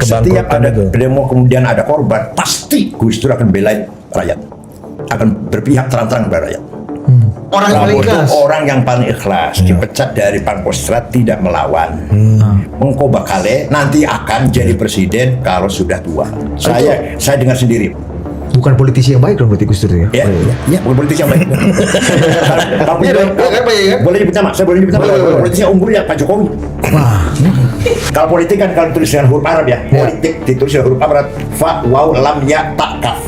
Setiap ada demo kemudian ada korban, pasti Gus Dur akan belain rakyat, akan berpihak terang-terang kepada rakyat. Orang yang paling ikhlas. Orang yang paling ikhlas, dipecat dari Pangkostrat, tidak melawan. Engkau bakale nanti akan jadi presiden kalau sudah tua. Saya dengar sendiri. Bukan politisi yang baik dong berarti Gus Dur ya? Ya, bukan politisi yang baik. Kalau boleh nyebut nama, saya boleh nyebut nama. Politisi yang unggul ya Pak Jokowi. Kalau politik kan kalau tulis dengan huruf Arab ya, politik ditulis dengan huruf Arab, fa waw lam ya ta kaf.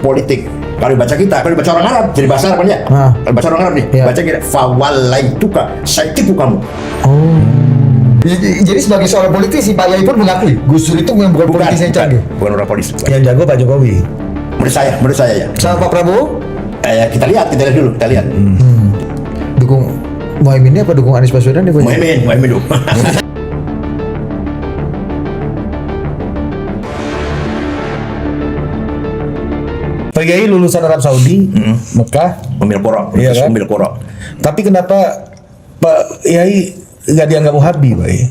Politik. Kalau dibaca kita, kalau dibaca orang Arab, jadi bahasa Arab ya. Kalau baca orang Arab nih, baca kita fa wallaituka, saya tipu kamu. Jadi sebagai seorang politisi Pak Yai pun mengakui Gus Dur itu bukan politisi yang canggih. Bukan orang politik. Yang jago Pak Jokowi. Menurut saya ya. Sama Pak Prabowo? Kita lihat dulu. Dukung Muhaimin apa dukung Anies Baswedan? Muhaimin dulu. Pak Yai lulusan Arab Saudi, Mekah, Umil Qura. Iya kan? Umil Qura. Tapi kenapa Pak Yai nggak dianggap Wahabi, Pak Yai?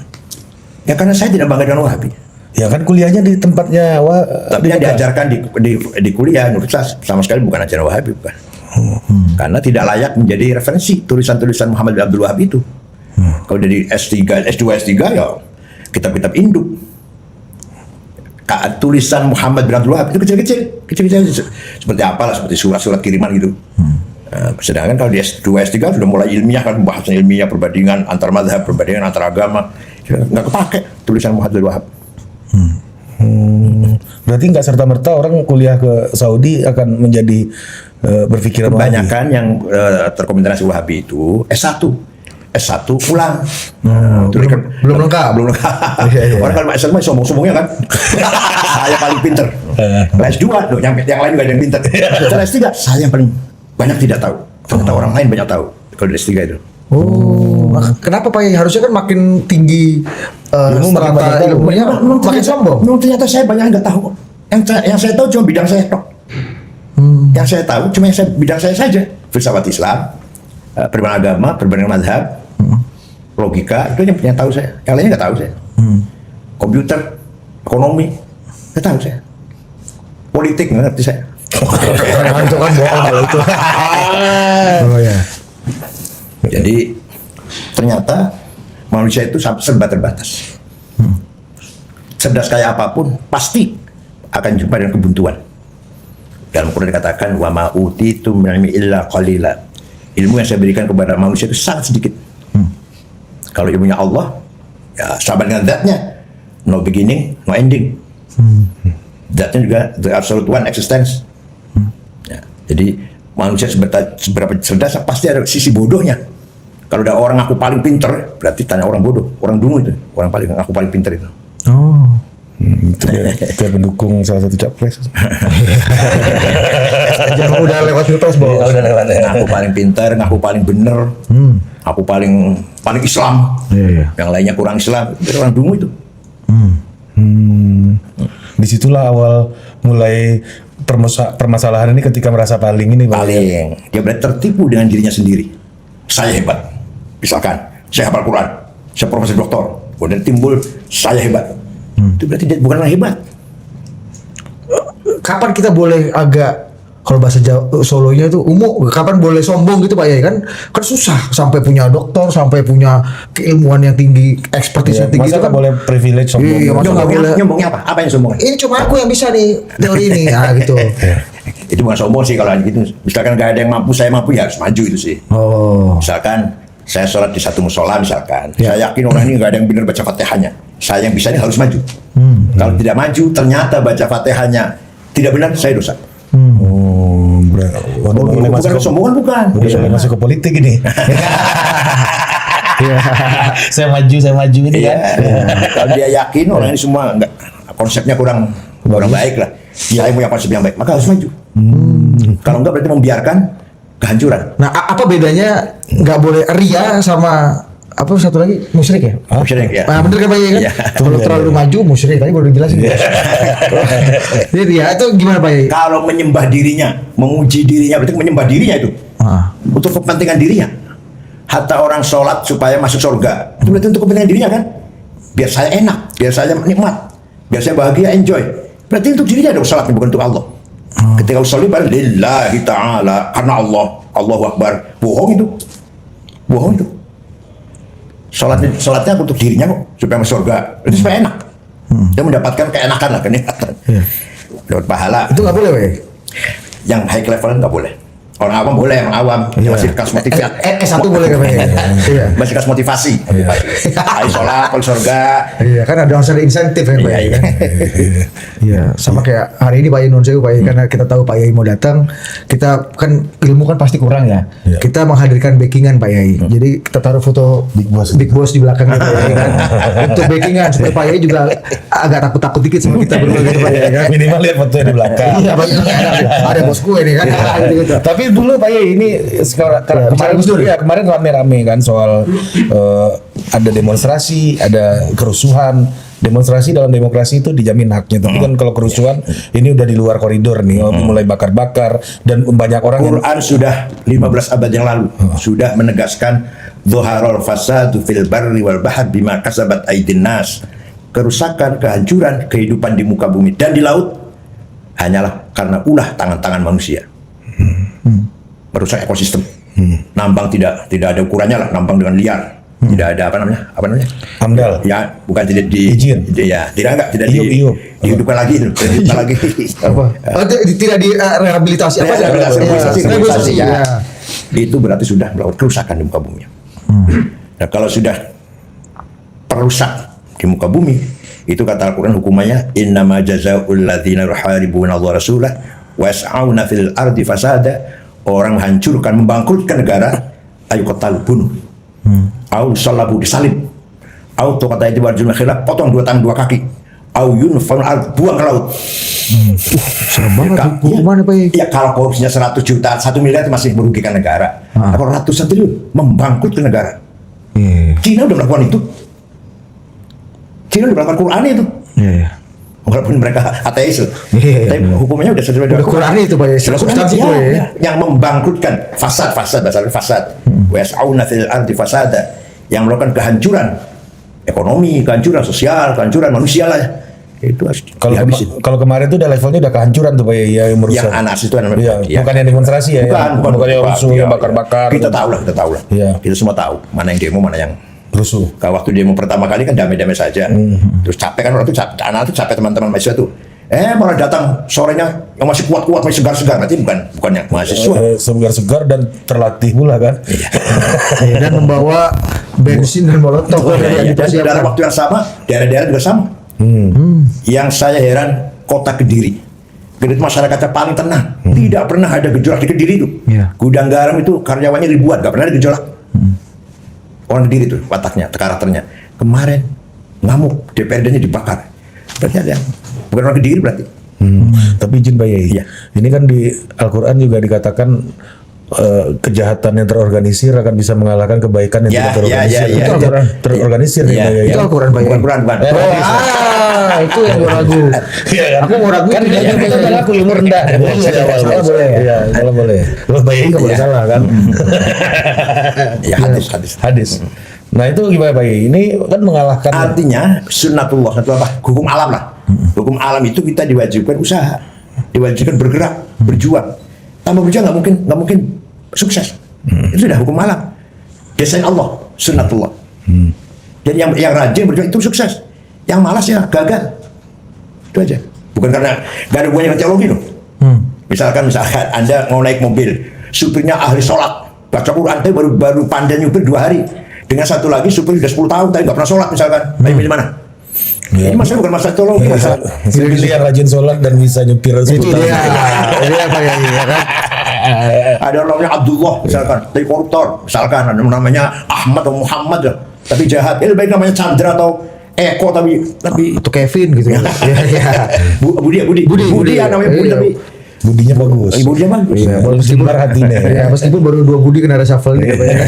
Ya karena saya tidak bangga dengan Wahabi. Ya kan kuliahnya di tempatnya Tapi yang diajarkan di kuliah universitas sama sekali bukan ajaran Wahabi, bukan. Karena tidak layak menjadi referensi tulisan-tulisan Muhammad bin Abdul Wahab itu. Kalau dari S3, S2, S3 ya kitab-kitab induk. Tulisan Muhammad bin Abdul Wahab itu kecil-kecil seperti apalah, seperti surat-surat kiriman gitu. Sedangkan kalau di S2, S3 sudah mulai ilmiah kan, pembahasan ilmiah, perbandingan antar mazhab, perbandingan antar agama, nggak kepake tulisan Muhammad bin Abdul Wahab. Berarti nggak serta-merta orang kuliah ke Saudi akan menjadi berpikiran kebanyakan Wahabi. Yang terkomentasi Wahabi itu S1 pulang. Belum lengkap. Orang kalau S1 mah sombong-sombongnya kan. Saya paling pinter. S2 loh, yang lain juga ada yang pinter. Kalau S3 saya yang paling banyak tidak tahu. Ternyata orang lain banyak tahu kalau di S3 itu. Kenapa Pak Yai? Harusnya kan makin tinggi strata ilmunya makin sombong. Ternyata saya banyak nggak tahu. Yang saya tahu cuma bidang saya tok. Yang saya tahu cuma bidang saya saja. Filsafat Islam, perbedaan agama, perbedaan mazhab, logika, itu yang tahu saya. Yang lainnya nggak tahu saya. Komputer, ekonomi, nggak tahu saya. Politik nggak ngerti saya. Itu kan bohong kalau itu. Jadi ternyata manusia itu serba terbatas. Cerdas kayak apapun pasti akan jumpa dengan kebuntuan. Dalam Quran dikatakan wa ma utitu min ilmi illa qalila. Ilmu yang saya berikan kepada manusia itu sangat sedikit. Kalau ilmunya Allah, ya sama dengan zatnya, no beginning, no ending. Zatnya juga the absolute one existence. Ya, jadi manusia seberapa cerdas pasti ada sisi bodohnya. Kalau ada orang aku paling pinter, berarti tanya orang bodoh, orang dungu itu, orang paling aku paling pinter itu. Itu pendukung salah satu capres. Udah lewat pilpres, Bos. Udah lewat. Aku paling pinter, aku paling bener, aku paling Islam. Yang lainnya kurang Islam, itu orang dungu itu. Disitulah awal mulai permasalahan ini ketika merasa paling ini. Dia berarti tertipu dengan dirinya sendiri. Saya hebat, misalkan saya hafal Quran, saya profesor doktor, kemudian timbul saya hebat. Itu berarti dia bukan orang hebat. Kapan kita boleh agak, kalau bahasa Solonya itu kapan boleh sombong gitu Pak Yai? Kan susah sampai punya doktor, sampai punya keilmuan yang tinggi, ekspertis yang tinggi. Masa itu kan boleh privilege sombong? Nyombongnya apa? Apa yang sombong? Ini cuma aku yang bisa nih teori ini, gitu. Itu bukan sombong sih kalau gitu. Misalkan nggak ada yang mampu, saya mampu ya harus maju itu sih. Misalkan saya sholat di satu musola misalkan, saya yakin orang ini nggak ada yang benar baca fatihahnya. Saya yang bisa ini harus maju. Kalau tidak maju, ternyata baca fatihahnya tidak benar, saya dosa. Bukan kesombongan, bukan. Udah masuk ke politik ini. Saya maju ini ya. Kalau dia yakin orang ini semua enggak, konsepnya kurang baik lah. Saya punya konsep yang baik, maka harus maju. Kalau enggak berarti membiarkan kehancuran. Nah, apa bedanya nggak boleh ria sama apa satu lagi musyrik ya? Musyrik ya. Nah, bener kan Pak Yai kan? Kalau terlalu maju musyrik, tadi baru dijelasin. Jadi ria itu gimana Pak Yai? Kalau menyembah dirinya, memuji dirinya, berarti menyembah dirinya itu. Untuk kepentingan dirinya. Hatta orang sholat supaya masuk surga, itu berarti untuk kepentingan dirinya kan? Biar saya enak, biar saya nikmat. biar saya bahagia, enjoy. Berarti untuk dirinya dong salatnya, bukan untuk Allah. Ketika usolli baru lillahi ta'ala, karena Allah, Allahu Akbar. Bohong itu. Salatnya untuk dirinya kok, supaya masuk surga. Itu supaya enak. Dia mendapatkan keenakan lah, kenikmatan. Dapat pahala. Itu nggak boleh, Pak. Yang high level nggak boleh. Orang awam boleh, orang awam. Yang masih kas motivasi. S1 boleh kan, Pak? Iya. Masih kas motivasi. Ayo sholat, kalau surga. Iya, kan ada unsur insentif ya, Pak. Iya. Iya, sama kayak hari ini Pak Yai Nun Sewu, Pak Yai, karena kita tahu Pak Yai mau datang, kita kan ilmu kan pasti kurang ya. Iya. Kita menghadirkan backingan Pak Yai. Jadi kita taruh foto Big Boss di belakangnya Pak Yai kan. Untuk backingan supaya Pak Yai juga agak takut-takut dikit sama kita berdua gitu Pak Yai kan. Minimal lihat fotonya di belakang. Iya, ada bos gue nih kan. Gitu. Tapi dulu Pak Yai ini kemarin rame-rame kan soal ada demonstrasi, ada kerusuhan. Demonstrasi dalam demokrasi itu dijamin haknya, tapi kan kalau kerusuhan ini udah di luar koridor nih, mulai bakar-bakar dan banyak orang Quran sudah 15 abad yang lalu sudah menegaskan dhaharul fasadu fil barri wal bahr bima kasabat aydin nas. Kerusakan, kehancuran kehidupan di muka bumi dan di laut hanyalah karena ulah tangan-tangan manusia. Merusak ekosistem. Nambang tidak ada ukurannya lah, nambang dengan liar. Tidak ada apa namanya? AMDAL. Ya, bukan tidak Izin. tidak Iup. dihidupkan lagi, Apa? Tidak direhabilitasi apa? Rehabilitasi, ya. Itu berarti sudah melakukan kerusakan di muka bumi. Nah, kalau sudah perusak di muka bumi, itu kata Al-Quran hukumannya innama jazaa'ul ladzina yuharibuna Allah rasulah wa yas'auna fil ardi fasada. Orang menghancurkan, membangkrutkan negara, ayo kotal bunuh. Au salabu disalib. Au to kata itu warjul khilaf, potong 2 tangan 2 kaki. Au yunfal ard, buang ke laut. Serem banget hukumannya Pak Yai. Ya kalau korupsinya 100 juta, 1 miliar itu masih merugikan negara. Kalau ratusan triliun membangkrutkan negara. Cina udah melakukan itu. Cina udah melakukan Quran itu. Walaupun mereka ateis, tapi hukumnya udah sesuai dengan Quran itu Pak Yai. Substansi itu ya. Yang membangkrutkan fasad bahasanya fasad. Wa yas'auna fil ardi fasada, yang melakukan kehancuran ekonomi, kehancuran sosial, kehancuran manusia lah. Itu harus dihabisin. Kalau kemarin itu udah levelnya udah kehancuran tuh Pak Yai yang merusak. Yang anas itu namanya. Iya, bukan yang demonstrasi ya. Bukan yang rusuh, yang bakar-bakar. Kita tahu lah. Iya. Kita semua tahu mana yang demo, mana yang rusuh. Kalau waktu demo pertama kali kan damai-damai saja. Terus capek kan orang itu anak itu capek teman-teman mahasiswa tuh. Malah datang sorenya yang masih kuat-kuat, masih segar-segar. Berarti bukan yang mahasiswa. Segar-segar dan terlatih pula kan. Dan membawa bensin dan molotov yang Dan dalam waktu yang sama, daerah-daerah juga sama. Yang saya heran, kota Kediri. Kediri masyarakatnya paling tenang. Tidak pernah ada gejolak di Kediri itu. Gudang garam itu karyawannya ribuan, gak pernah ada gejolak. Orang Kediri itu wataknya, karakternya. Kemarin ngamuk, DPRD-nya dibakar. Berarti ada yang bukan orang Kediri berarti. Tapi izin Pak Yai, Iya. ini kan di Al-Quran juga dikatakan kejahatan yang terorganisir akan bisa mengalahkan kebaikan yang tidak terorganisir. Itu Al-Quran terorganisir ya, Pak Yai. Itu Al-Quran Pak Yai. Bukan. Itu yang gue ragu. Aku mau ragu Kan dia aku ilmu rendah. Salah boleh. Iya, salah boleh. Kalau Pak Yai nggak boleh salah kan. Ya hadis. Nah itu gimana Pak Yai? Ini kan mengalahkan. Artinya sunnatullah, hukum alam lah. Hukum alam itu kita diwajibkan usaha, diwajibkan bergerak, berjuang. Tanpa berjuang nggak mungkin sukses. Itu sudah hukum alam. Desain Allah, sunnatullah. Jadi yang rajin berjuang itu sukses. Yang malas ya gagal. Itu aja. Bukan karena nggak ada hubungannya dengan teologi loh. Misalkan Anda mau naik mobil, supirnya ahli sholat, baca Quran, tapi baru pandai nyupir 2 hari. Dengan satu lagi supir udah 10 tahun tapi nggak pernah sholat misalkan. Pilih mana? Ini masalah bukan masalah teologi, masalah. Pilih yang rajin sholat dan bisa nyupir. Itu dia. Ini apa ya kan? Ada orang namanya Abdullah misalkan, tapi koruptor. Misalkan ada namanya Ahmad atau Muhammad tapi jahat. Lebih baik namanya Chandra atau Eko tapi Atau Kevin gitu ya. Budi ya namanya Budi tapi budinya bagus. Budinya bagus. Iya, meskipun hatinya. Ya, meskipun baru 2 Budi kena reshuffle gitu Pak Yai.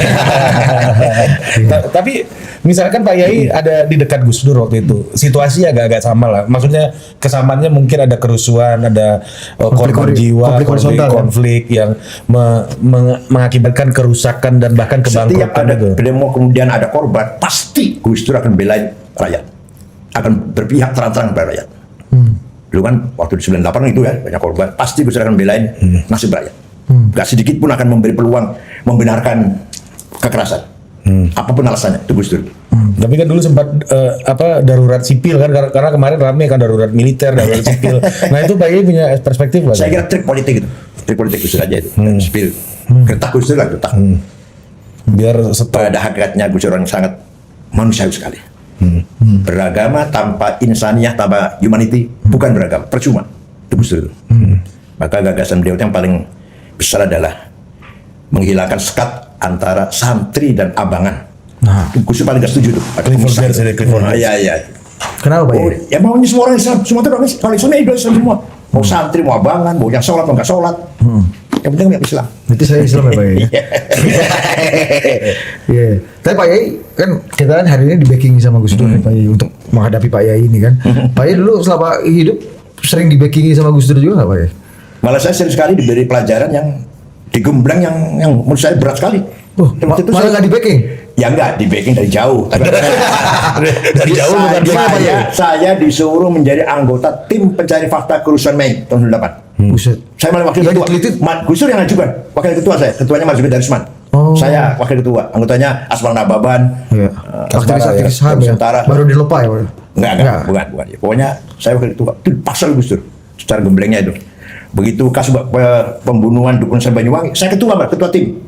Tapi misalkan Pak Yai ada di dekat Gus Dur waktu itu, situasi agak-agak sama lah. Maksudnya kesamaannya mungkin ada kerusuhan, ada korban jiwa, konflik yang mengakibatkan kerusakan dan bahkan setiap kebangkrutan ada itu. demo kemudian ada korban, pasti Gus Dur akan belain rakyat. akan berpihak terang-terang pada rakyat. Dulu kan waktu di 98 itu ya banyak korban, pasti Gus Dur akan belain nasib rakyat. Gak sedikit pun akan memberi peluang membenarkan kekerasan. Apapun alasannya itu Gus Dur. Tapi kan dulu sempat darurat sipil kan karena kemarin rame kan darurat militer, darurat sipil. Nah itu Pak Yai punya perspektif lah. Saya kira trik politik itu, trik politik Gus Dur aja itu. Sipil, gertak Gus Dur lah gertak. Biar setelah Pada hakikatnya Gus Dur orang sangat manusiawi sekali. Beragama tanpa insaniah, tanpa humanity bukan beragama, percuma. Itu Gus Dur. Maka gagasan beliau yang paling besar adalah menghilangkan sekat antara santri dan abangan. Nah, Gus Dur paling gak setuju tuh. Iya. kenapa Pak Oh, Yai? ya maunya semua orang Islam, semua orang Islam. Kalau Islam ya Islam semua. Mau santri, mau abangan, mau yang sholat, mau nggak sholat. Yang penting yang Islam. Itu saya Islam ya Pak Yai. Iya. Tapi Pak Yai kan kita kan hari ini di backing sama Gus Dur nih, Pak Yai untuk menghadapi Pak Yai ini kan. Pak Yai dulu selama hidup sering di backing sama Gus Dur juga nggak Pak Yai? Malah saya sering sekali diberi pelajaran yang digembleng yang menurut saya berat sekali. Malah nggak di backing? Ya enggak, di backing dari jauh. Tapi dari jauh bukan saya disuruh menjadi anggota tim pencari fakta kerusuhan Mei tahun 98. Buset. Saya malah wakil Yang ketua. diteliti? Gus Dur yang ngajukan, wakil ketua saya. Ketuanya Marzuki Darisman. Oh. Saya wakil ketua, anggotanya Asman Nababan. Iya. Aktivis-aktivis HAM ya. Nusantara. Baru dilupa ya Pak? Enggak, bukan. Ya, pokoknya saya wakil ketua. Itu pasal Gus Dur secara gemblengnya itu. Begitu kasus pembunuhan dukun saya Banyuwangi, saya ketua Mbak, ketua tim.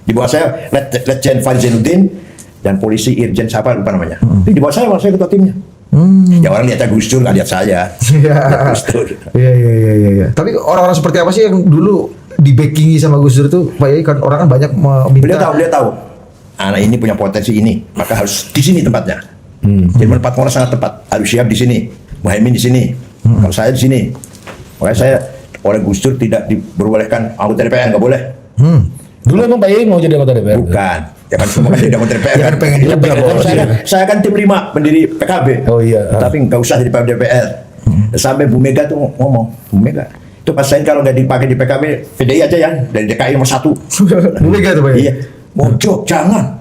Di bawah saya Letjen Farid Zainuddin dan polisi Irjen siapa lupa namanya. Di bawah saya ketua timnya. Ya orang lihatnya Gus Dur, nggak lihat saya. Iya. Gus Dur. Iya. Tapi orang-orang seperti apa sih yang dulu di backingi sama Gus Dur tuh Pak Yai kan orang kan banyak meminta. Beliau tahu. Anak ini punya potensi ini, maka harus di sini tempatnya. Jadi menempatkan orang sangat tepat. Harus siap di sini, Muhaimin di sini. Kalau saya di sini, makanya saya oleh Gus Dur tidak diperbolehkan anggota DPR, nggak boleh. dulu emang Pak Yai mau jadi anggota DPR. Bukan. Ya kan semua kan jadi anggota DPR. Ya kan pengen Iya, juga, betul. Bos. Saya kan tim 5 pendiri PKB. Oh iya. Tapi nggak usah jadi DPR. Sampai Bu Mega tuh ngomong, Bu Mega itu pas saya kalau nggak dipakai di PKB, PDI aja yang dari DKI nomor 1. Bu Mega tuh Pak Yai. Iya. Mojok, jangan.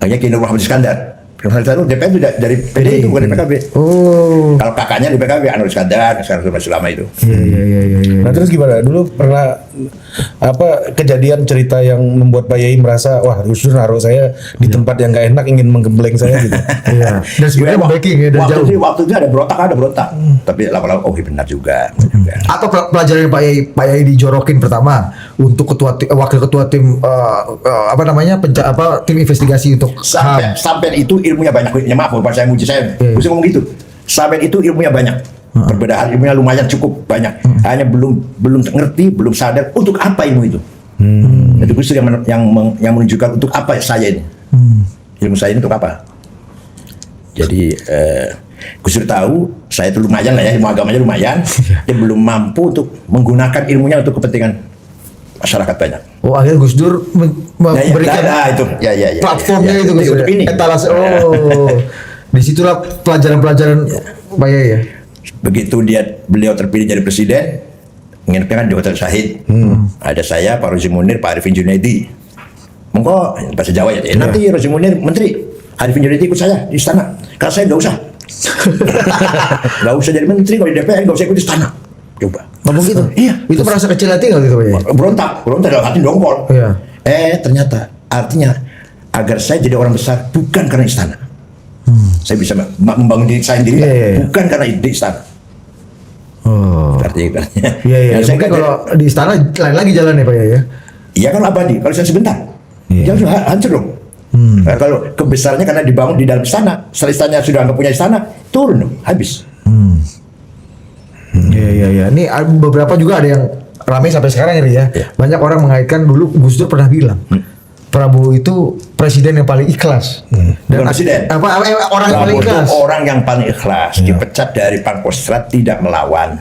Hanya Ki Nur Muhammad Iskandar. Iskandar DPR itu dari PDI itu bukan dari PKB. Oh. Kalau kakaknya di PKB Anwar Iskandar, sekarang sudah lama itu. Iya. Nah terus gimana? Dulu pernah kejadian cerita yang membuat Pak Yai merasa wah Gus Dur naruh saya di tempat yang nggak enak ingin menggembleng saya gitu. Iya. Dan sebenarnya backing ya dari jauh. Waktu itu ada berontak. Tapi lama-lama oh benar juga. Atau pelajaran Pak Yai dijorokin pertama untuk wakil ketua tim tim investigasi untuk Sampai itu ilmunya banyak. Ya maaf, bukan saya muji saya. Gus ngomong gitu. Sampai itu ilmunya banyak. Perbedaan ilmunya lumayan cukup banyak. Hanya belum ngerti, belum sadar untuk apa ilmu itu. Itu Gus yang menunjukkan untuk apa saya ini. Ilmu saya ini untuk apa. Jadi Gus Dur tahu saya itu lumayan lah ya, ilmu agamanya lumayan. Dia belum mampu untuk menggunakan ilmunya untuk kepentingan masyarakat banyak. Oh akhirnya Gus Dur memberikan itu platformnya itu Gus untuk ini. Etalase. Oh. Disitulah pelajaran Pak Yai ya. Begitu beliau terpilih jadi presiden, nginepnya kan di Hotel Syahid. Ada saya, Pak Rozi Munir, Pak Arifin Junaidi. Monggo bahasa Jawa ya. Nanti Rozi Munir menteri, Arifin Junaidi ikut saya di istana. Karena saya nggak usah. Nggak usah jadi menteri kalau di DPR, nggak usah ikut istana. Coba. Ngomong gitu? Iya. Itu merasa kecil hati nggak gitu Pak Yai? Berontak dalam hati dongkol. Iya. Ternyata artinya agar saya jadi orang besar bukan karena istana. Saya bisa membangun diri saya sendiri bukan karena ide istana. Oh. Artinya. Iya. Saya kan kalau di istana lain lagi jalan ya Pak Yai ya. Iya kan abadi. Kalau saya sebentar, ya sudah hancur dong. Nah, kalau kebesarannya karena dibangun di dalam istana, setelah istananya sudah nggak punya istana, turun dong, habis. Iya. Ini beberapa juga ada yang ramai sampai sekarang ini ya. Banyak orang mengaitkan dulu Gus Dur pernah bilang Prabowo itu presiden yang paling ikhlas. Bukan presiden. Orang yang paling ikhlas. Orang yang paling ikhlas dipecat dari Pangkostrat tidak melawan.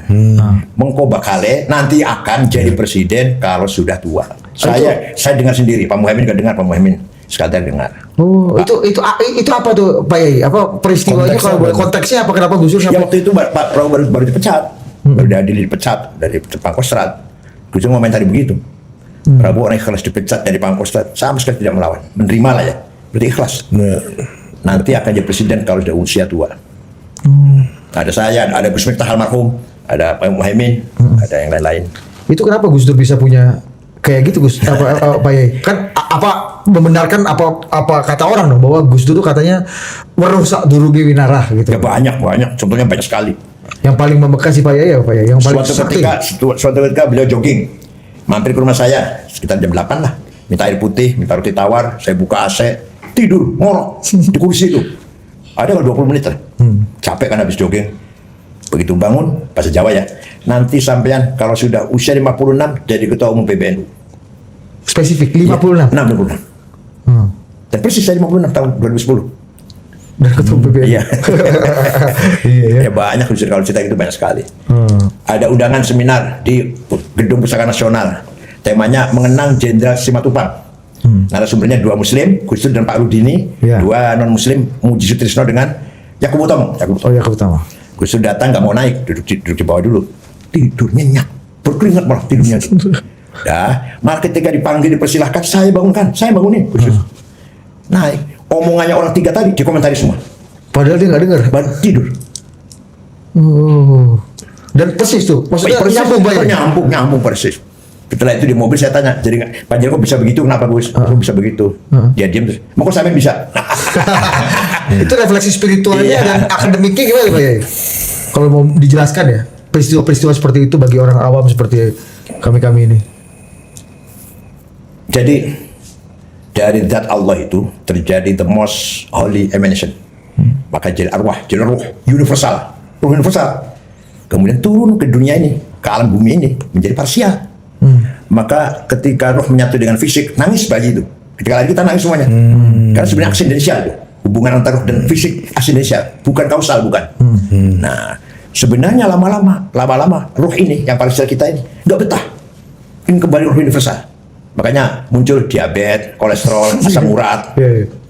Mengko bakale nanti akan jadi presiden kalau sudah tua. Saya dengar sendiri. Pak Muhaimin juga dengar, Pak Muhaimin sekadar dengar. Oh, itu apa tuh Pak Yai? Apa peristiwanya kalau boleh konteksnya apa kenapa Gus Dur Ya sampai waktu itu Pak Prabowo baru dipecat. Baru dipecat dari Pangkostrat. Gus Dur ngomong tadi begitu. Prabowo orang ikhlas dipecat dari Pangkostrat sama sekali tidak melawan, menerima lah ya, berarti ikhlas. Nanti akan jadi presiden kalau sudah usia tua. Ada saya, ada Gus Miftah almarhum, ada Pak Muhaimin, ada yang lain-lain. Itu kenapa Gus Dur bisa punya kayak gitu Gus? Apa ya? Kan apa membenarkan apa kata orang dong bahwa Gus Dur tuh katanya merusak durugi winarah gitu. Ya banyak, contohnya banyak sekali. Yang paling membekas si Pak Yai apa ya? Yang paling Suatu ketika beliau jogging, mampir ke rumah saya sekitar jam 8 lah. Minta air putih, minta roti tawar, saya buka AC, tidur, ngorok di kursi itu. Ada kalau 20 menit lah. Capek kan habis jogging. Begitu bangun, bahasa Jawa ya. Nanti sampean kalau sudah usia 56 jadi ketua umum PBNU. spesifik 56. 56. Dan persis saya 56 tahun 2010. Dan ketua PBNU. Iya. Iya. Ya banyak kalau cerita itu banyak sekali. Ada undangan seminar di Gedung Pusaka Nasional. Temanya mengenang Jenderal Simatupang. Narasumbernya 2 Muslim, Gus Dur dan Pak Rudini. Iya. 2 non Muslim, Muji Sutrisno dengan Yakub Utomo. Oh ya, utama. Gus Dur datang nggak mau naik, duduk di bawah dulu. Tidur nyenyak, berkeringat malah tidurnya. Ya, malah ketika dipanggil dipersilahkan, saya bangunkan, saya bangunin Gus Dur. Naik, omongannya orang 3 tadi dikomentari semua. Padahal dia nggak dengar. Tidur. Oh. Dan persis tuh, maksudnya nyambung persis. Setelah itu di mobil saya tanya, jadi Pak Jero kok bisa begitu? Kenapa Gus? Kok bisa begitu? Dia diam terus. Mau kok sampai bisa? Itu refleksi spiritualnya dan akademiknya gimana Pak Yai? Kalau mau dijelaskan ya, peristiwa-peristiwa seperti itu bagi orang awam seperti kami-kami ini. Jadi dari zat Allah itu terjadi the most holy emanation. Maka jadi arwah universal, ruh universal. Kemudian turun ke dunia ini, ke alam bumi ini menjadi parsial. Maka ketika roh menyatu dengan fisik, nangis bayi itu. Ketika lahir kita nangis semuanya. Karena sebenarnya aksidensial itu. Hubungan antara roh dan fisik aksidensial, bukan kausal, bukan. Nah, sebenarnya lama-lama roh ini yang parsial kita ini nggak betah. Ingin kembali roh universal. Makanya muncul diabetes, kolesterol, asam urat.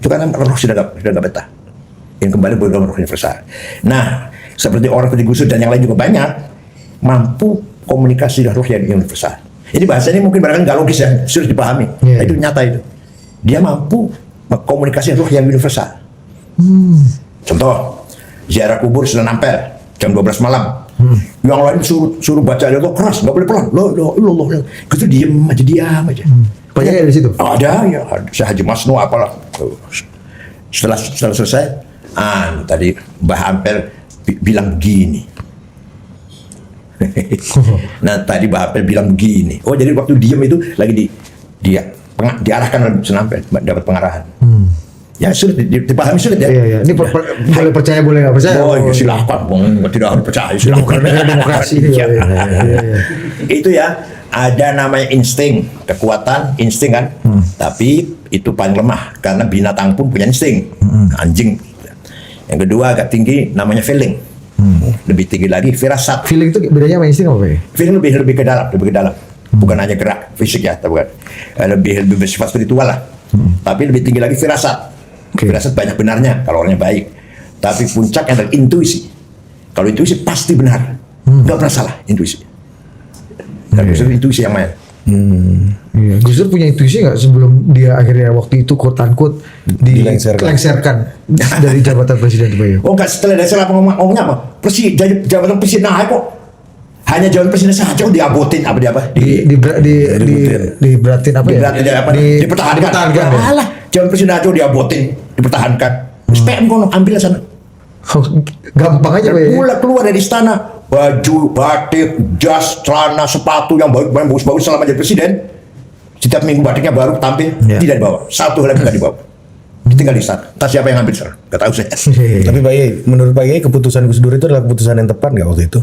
Itu karena roh sudah nggak betah. Ingin kembali roh universal. Nah, seperti orang seperti Gus Dur dan yang lain juga banyak mampu komunikasi dengan roh yang universal. Ini bahasanya mungkin barangkali nggak logis ya, sulit dipahami. Nah, itu nyata itu. Dia mampu komunikasi roh yang universal. Contoh, ziarah kubur sudah nampel jam 12 malam. Yang lain suruh baca itu keras, nggak boleh pelan. Loh. Itu diam aja. Banyak ya di situ. Ada ya, saya Haji Masnu apalah. Setelah selesai, tadi Mbah Ampel bilang begini. Nah tadi Mbah Ampel bilang begini. Oh jadi waktu diam itu lagi diarahkan oleh Senampel, dapat pengarahan. Ya sulit dipahami sulit ya. Iya. Ini boleh percaya boleh nggak percaya. Oh ya silakan, tidak harus percaya. Silakan. Negara demokrasi ini. Iya. Itu ya ada namanya insting, kekuatan insting kan. Tapi itu paling lemah karena binatang pun punya insting. Anjing. Yang kedua agak tinggi namanya feeling. Lebih tinggi lagi firasat. Feeling itu bedanya sama insting apa ya? Feeling lebih ke dalam. Bukan hanya gerak fisik ya, bukan. Lebih bersifat spiritual lah. Tapi lebih tinggi lagi firasat. Firasat banyak benarnya kalau orangnya baik. Tapi puncaknya adalah intuisi. Kalau intuisi pasti benar. Nggak pernah salah intuisi. Dan intuisi yang main. Iya. Gus Dur punya intuisi nggak sebelum dia akhirnya waktu itu quote unquote dilengserkan dari jabatan presiden itu? Oh enggak, setelah dari salah ngomongnya apa? Jabatan presiden naik kok. Hanya jabatan presiden saja kok diabotin diberatin apa ya? Dipertahankan. Alah, jabatan presiden aja diabotin, dipertahankan. SPM kono ambil sana. Gampang aja Pak ya. Keluar dari istana, baju, batik, jas, celana, sepatu yang bagus-bagus selama jadi presiden. Setiap minggu batiknya baru tampil, tidak dibawa. Satu lagi nggak dibawa. Tinggal di istana. Entah siapa yang ambil sana, nggak tahu saya. Tapi Pak Yai, menurut Pak Yai keputusan Gus Dur itu adalah keputusan yang tepat nggak waktu itu?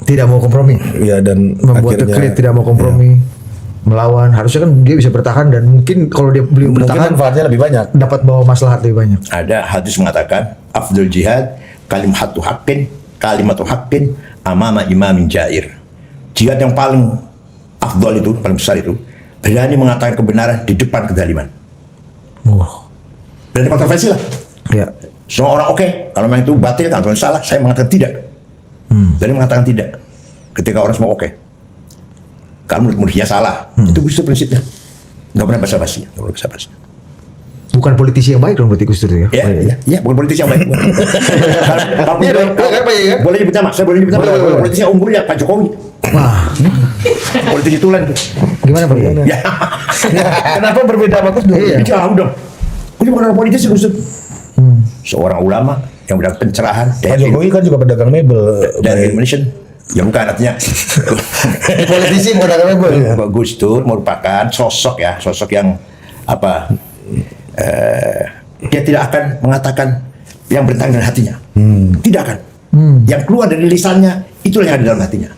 Tidak mau kompromi. Iya, dan membuat dekret tidak mau kompromi. Melawan, harusnya kan dia bisa bertahan dan mungkin kalau beliau bertahan manfaatnya lebih banyak, dapat bawa maslahat lebih banyak. Ada hadis mengatakan afdal jihad kalimatu haqqin amama imamin jair. Jihad yang paling afdal itu, paling besar itu berani mengatakan kebenaran di depan kezaliman. Berani kontroversi lah. Ya. Semua orang oke, kalau memang itu batil kalau salah, saya mengatakan tidak. Berani mengatakan tidak ketika orang semua oke. Kalau menurut dia salah, itu Gus Dur prinsipnya. Nggak pernah basa-basi. Bukan bukan politisi yang baik dong berarti Gus Dur ya. Ya, bukan politisi yang baik. Kalau Iya dong, iya kan, Pak Yai, kan? boleh nyebut nama, saya boleh nyebut nama. Boleh. Politisi yang unggul ya Pak Jokowi. Wah, Politisi tulen tuh. gimana Pak Yai? Ya, Kenapa berbeda sama Gus Dur? Iya. jauh dong. Ini bukan orang politisi, Gus Dur. Seorang ulama yang bidang pencerahan Pak Jokowi kan juga pedagang mebel. dari Indonesia. Ya bukan artinya. Politisi bukan ada label. Gus Dur merupakan sosok yang apa? Dia tidak akan mengatakan yang bertentangan dengan hatinya. Tidak akan. Yang keluar dari lisannya itulah yang ada dalam hatinya.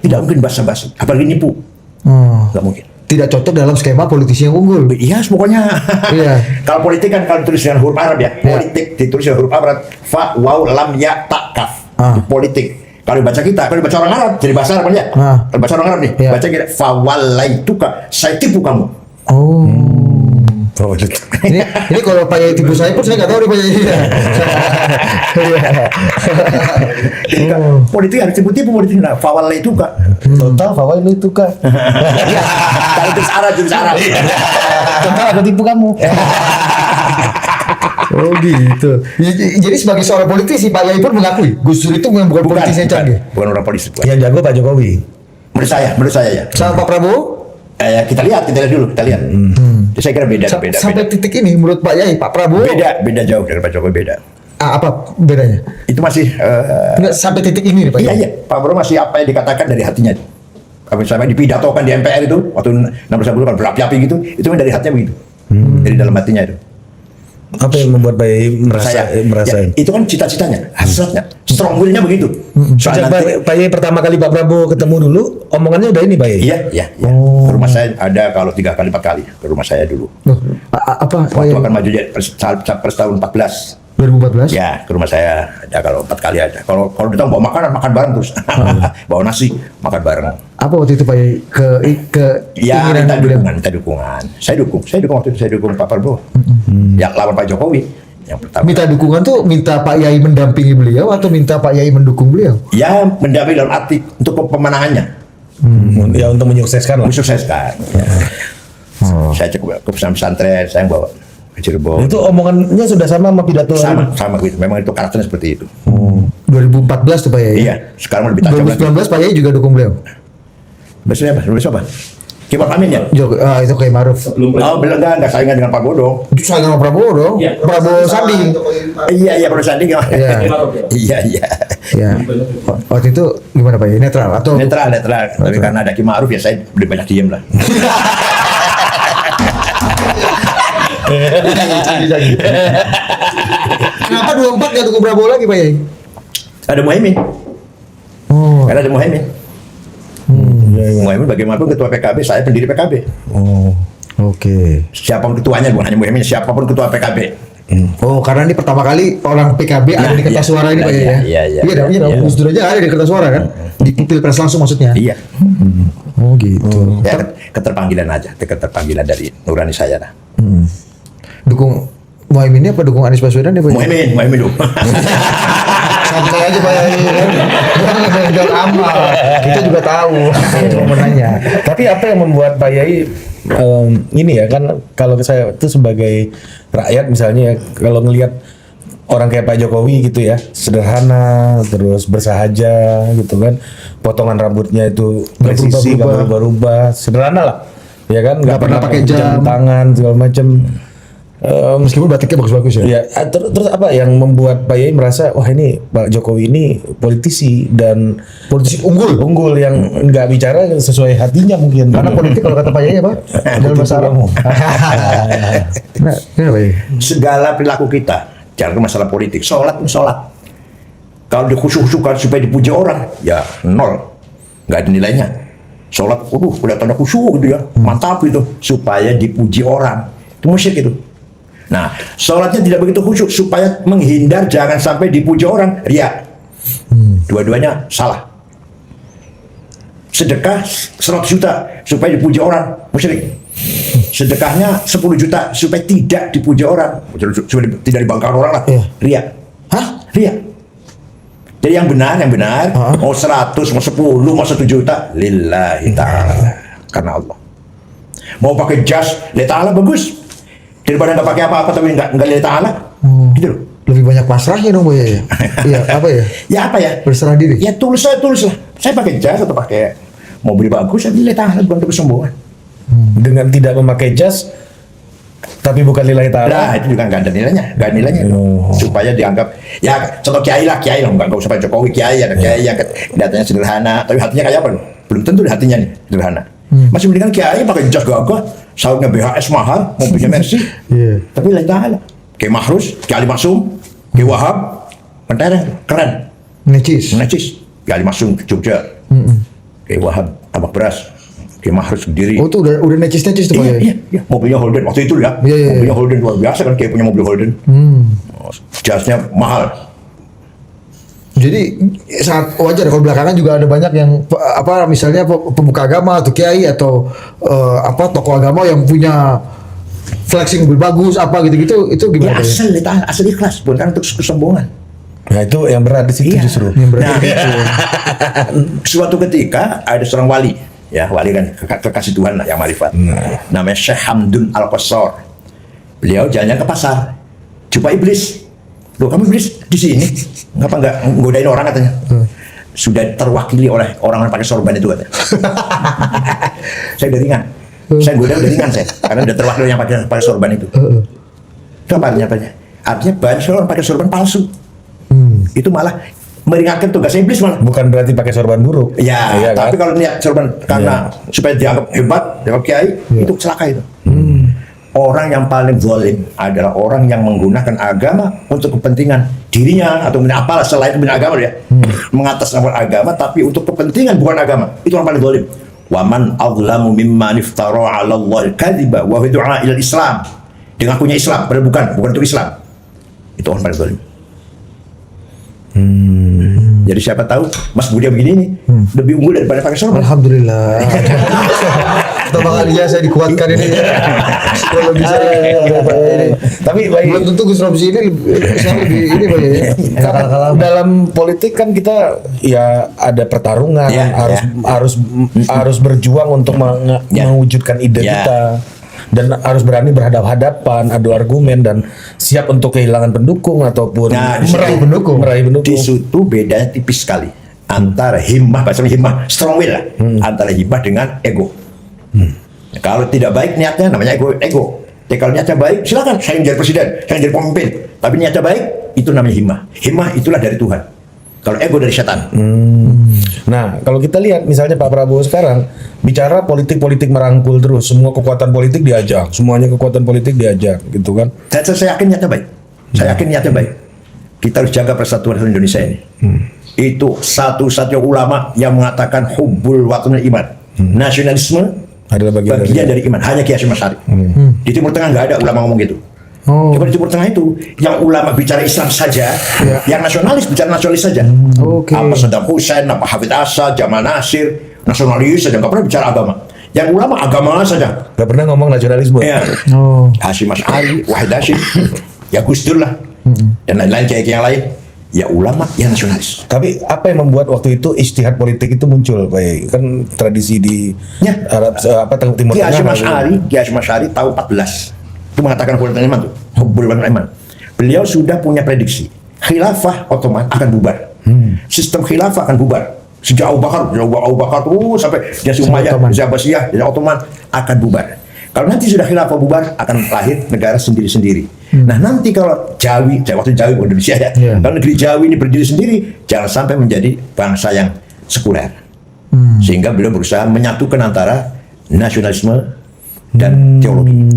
Tidak mungkin basa-basi, apalagi nipu. Oh. Nggak mungkin. Tidak cocok dalam skema politisi yang unggul. Iya, pokoknya. Iya. Kalau politik kan kalau ditulis dengan huruf Arab ya. Politik ditulis dengan huruf Arab. Fa, waw, lam, ya, ta, kaf. Itu politik. Kalau dibaca kita, kalau dibaca orang Arab, jadi bahasa Arab aja. Kalau baca orang Arab nih, Iya. baca kita fa wallaituka, saya tipu kamu. Oh. Ini kalau Pak Yai tipu saya pun saya nggak tahu nih Pak Yai. Politik harus tipu-tipu politik. Nah, fa wallaituka. Total Fawai itu kah? Kalau tulis Arab. Total aku tipu kamu. Oh gitu. Jadi sebagai seorang politisi Pak Yai pun mengakui Gus Dur itu memang bukan politisi yang canggih. Bukan orang politik. Yang jago Pak Jokowi. Menurut saya ya. Sama Pak Prabowo? Kita lihat dulu, kita lihat. Saya kira beda. Sampai titik ini menurut Pak Yai, Pak Prabowo Beda jauh dari Pak Jokowi, beda. apa bedanya? Itu masih Enggak sampai titik ini nih Pak Yai. iya, Pak Prabowo masih apa yang dikatakan dari hatinya. Apa misalnya dipidatokan di MPR itu waktu 16 bulan berapi-api gitu, itu kan dari hatinya begitu. Dari dalam hatinya itu. Apa yang membuat Pak Yai merasa ya, itu kan cita-citanya, hasratnya, strong will-nya begitu. Soal Sejak nanti, Pak Yai pertama kali Pak Prabowo ketemu dulu, omongannya udah ini Pak Yai? iya. Ke rumah saya ada kalau 3 kali 4 kali ke rumah saya dulu. Loh, apa Pak Waktu Yai? akan maju jadi Capres tahun 14. 2014? Ya, ke rumah saya ada kalau 4 kali ada. Kalau datang bawa makanan, makan bareng terus. Bawa nasi, makan bareng. Apa waktu itu Pak Yai ke Ya, keinginan beliau? minta dukungan. Saya dukung waktu itu, saya dukung Pak Prabowo. Ya, lawan Pak Jokowi yang pertama. Minta dukungan tuh minta Pak Yai mendampingi beliau atau minta Pak Yai mendukung beliau? Ya, mendampingi dalam arti untuk pemenangannya. Ya untuk menyukseskan lah. Mensukseskan. Ya. Saya cukup ke pesantren, saya yang bawa ke Cirebon. Itu omongannya sudah sama pidato Sama gitu. Memang itu karakternya seperti itu. 2014 tuh Pak Yai. Iya, sekarang lebih tajam lagi. 2019 Pak Yai juga dukung beliau. Maksudnya apa? Nulis apa? Kibar Amin ya? Itu kayak Maruf. Oh, belum enggak saingan dengan Pak Prabowo dong. Itu saya sama Prabowo dong. Prabowo Sandi. Iya, Prabowo Sandi gimana? Iya. Iya. Ya. Waktu itu gimana Pak Yai? Netral atau? Netral. Tapi karena ada Ki Ma'ruf ya saya lebih banyak diem lah. Kenapa 24 gak dukung Prabowo lagi Pak Yai? Ada Muhaimin. Oh. Karena ada Muhaimin. Muhaimin bagaimanapun ketua PKB, saya pendiri PKB. Oke. Siapapun ketuanya, bukan hanya Muhaimin, siapapun ketua PKB. Oh, karena ini pertama kali orang PKB ada di kertas suara ini Pak Yai ya? Iya. Iya dong. Gus Dur aja ada di kertas suara kan? Di Pilpres langsung maksudnya? Iya. Oh gitu. Ya, keterpanggilan aja, keterpanggilan dari nurani saya lah. Dukung Muhaimin apa dukung Anies Baswedan ya Pak Yai? Muhaimin dulu. Santai aja Pak Yai kan? Jangan amal. Kita juga tahu. Cuma mau nanya. Tapi apa yang membuat Pak Yai ini ya kan kalau saya itu sebagai rakyat misalnya ya, kalau ngelihat orang kayak Pak Jokowi gitu ya sederhana terus bersahaja gitu kan, potongan rambutnya itu presisi nggak berubah-ubah, sederhana lah ya kan, nggak pernah pakai jam tangan segala macam. Meskipun batiknya bagus-bagus ya. Ya, terus apa yang membuat Pak Yai merasa wah ini Pak Jokowi ini politisi dan Politisi unggul yang nggak bicara sesuai hatinya mungkin. Karena politik kalau kata Pak Yai apa? Dalam bahasa Arab. Nah, Pak Yai. Segala perilaku kita, jangan masalah politik, sholat. Kalau dikhusyuk-khusyukkan supaya dipuji orang, ya nol, nggak ada nilainya. Sholat, udah tanda khusyuk gitu ya, mantap gitu, supaya dipuji orang, itu musyrik itu. Nah, sholatnya tidak begitu khusyuk supaya menghindar jangan sampai dipuji orang, riya. Dua-duanya salah. Sedekah 100 juta supaya dipuji orang, musyrik. Sedekahnya 10 juta supaya tidak dipuji orang, supaya tidak dibanggakan orang lah, riya. Hah? Riya. Jadi yang benar, mau 100, mau 10, mau 1 juta, lillahi ta'ala, karena Allah. Mau pakai jas, lillahi ta'ala bagus. Daripada nggak pakai apa-apa tapi nggak lihat Ta'ala. Gitu loh. Lebih banyak pasrahnya dong Pak Yai. Iya, apa ya? Ya apa ya? Berserah diri. Ya tulus lah. Saya pakai jas atau pakai mobil bagus, saya lihat Ta'ala bukan untuk kesombongan. Dengan tidak memakai jas tapi bukan lillahi ta'ala. Nah, itu juga nggak ada nilainya. Supaya dianggap, ya contoh kiai lah, nggak usah Pak Jokowi, kiai ada kiai yang kelihatannya sederhana, tapi hatinya kayak apa loh? Belum tentu hatinya nih sederhana. Masih mendingan kiai pakai jas gagah, sautnya BHS mahal, mobilnya Mercy, tapi lillahi ta'ala. Kiai Mahrus, Kiai Ali Maksum, Kiai Wahab, pentereng, keren. Necis. Kiai Ali Maksum ke Jogja, Kiai Wahab tambak beras, Kiai Mahrus sendiri. Oh, itu udah necis tuh Pak Yai. Iya. Mobilnya Holden waktu itu ya. Iya. Mobilnya Holden luar biasa kan, kayak punya mobil Holden. Jasnya mahal. Jadi sangat wajar kalau belakangan juga ada banyak yang misalnya pemuka agama atau kiai atau tokoh agama yang punya flexing mobil bagus gitu-gitu, itu Ya gimana? asal ikhlas, bukan untuk kesombongan. Nah itu yang berat di situ justru. Suatu ketika ada seorang wali, ya wali kan kekasih Tuhan lah yang marifat. Namanya Syekh Hamdun Al-Qassar. Beliau jalan ke pasar, jumpa iblis. Loh, kamu iblis di sini? Ngapa nggak ngodain orang katanya? Sudah terwakili oleh orang pakai sorban itu katanya. Saya udah ringan. Saya udah ringan saya, karena udah terwakili yang pakai sorban itu. Itu apa artinya? Artinya banyak orang pakai sorban palsu. Itu malah meringankan tugas iblis malah. Bukan berarti pakai sorban buruk. Ya, Iya tapi kan? kalau niat sorban karena supaya dianggap hebat, dianggap kiai, itu celaka itu. Orang yang paling zalim adalah orang yang menggunakan agama untuk kepentingan dirinya atau apalah selain kepentingan agama dia. Mengatasnamakan agama tapi untuk kepentingan bukan agama. Itu orang paling zalim. Wa man azlamu mimman iftara 'ala Allah al-kadhiba wa huwa ila Islam. Dengan punya Islam, padahal bukan untuk Islam. Itu orang paling zalim. Jadi siapa tahu Mas Budi begini nih lebih unggul daripada pakai sorban. Alhamdulillah. Pertama kalinya saya dikuatkan ini. Kalau bisa Tapi baik, belum tentu Gus Romsi ini saya lebih ini Pak Yai. dalam politik kan kita ya ada pertarungan, harus berjuang untuk mewujudkan ide kita. Dan harus berani berhadap-hadapan, adu argumen dan siap untuk kehilangan pendukung ataupun meraih pendukung. Di situ bedanya tipis sekali antara himmah, bahasa himmah strong will lah, antara himmah dengan ego. Kalau tidak baik niatnya namanya ego. Jadi kalau niatnya baik silakan saya ingin jadi presiden, saya ingin jadi pemimpin. Tapi niatnya baik itu namanya himmah. Himmah itulah dari Tuhan. Kalau ego dari setan. Nah, kalau kita lihat misalnya Pak Prabowo sekarang bicara politik merangkul terus, semua kekuatan politik diajak, semuanya kekuatan politik diajak, gitu kan? Saya yakin niatnya baik. Saya yakin niatnya baik. Kita harus jaga persatuan Indonesia ini. Itu satu-satunya ulama yang mengatakan hubbul watani iman. Nasionalisme Adalah bagian dari iman. Hanya Kiai Hasyim Asy'ari. Di Timur Tengah nggak ada ulama ngomong gitu. Coba di Timur Tengah itu, yang ulama bicara Islam saja, yang nasionalis bicara nasionalis saja. Apa Saddam Hussein, apa Hafid Asad, Jamal Nasir, nasionalis saja, nggak pernah bicara agama. Yang ulama agama saja. Gak pernah ngomong nasionalisme. Ya. Hasyim Asy'ari, Wahid Hasyim, ya Gus Dur lah, dan lain-lain kiai yang lain. Ya ulama, ya nasionalis. Tapi apa yang membuat waktu itu ijtihad politik itu muncul, Pak Yai? Kan tradisi di Arab Timur Kiai Tengah. Hasyim Asy'ari tahun 14 itu mengatakan hubbul iman tuh, hubbul iman. Beliau sudah punya prediksi khilafah Ottoman akan bubar. Sistem khilafah akan bubar. Sejak Abu Bakar tuh sampai Jasi Umayyah, Jasi Abbasiyah, Jasi Ottoman akan bubar. Kalau nanti sudah khilafah bubar, akan lahir negara sendiri-sendiri. Nah nanti kalau Jawi, waktu Jawi Indonesia ya, kalau negeri Jawi ini berdiri sendiri, jangan sampai menjadi bangsa yang sekuler. Sehingga beliau berusaha menyatukan antara nasionalisme dan teologi.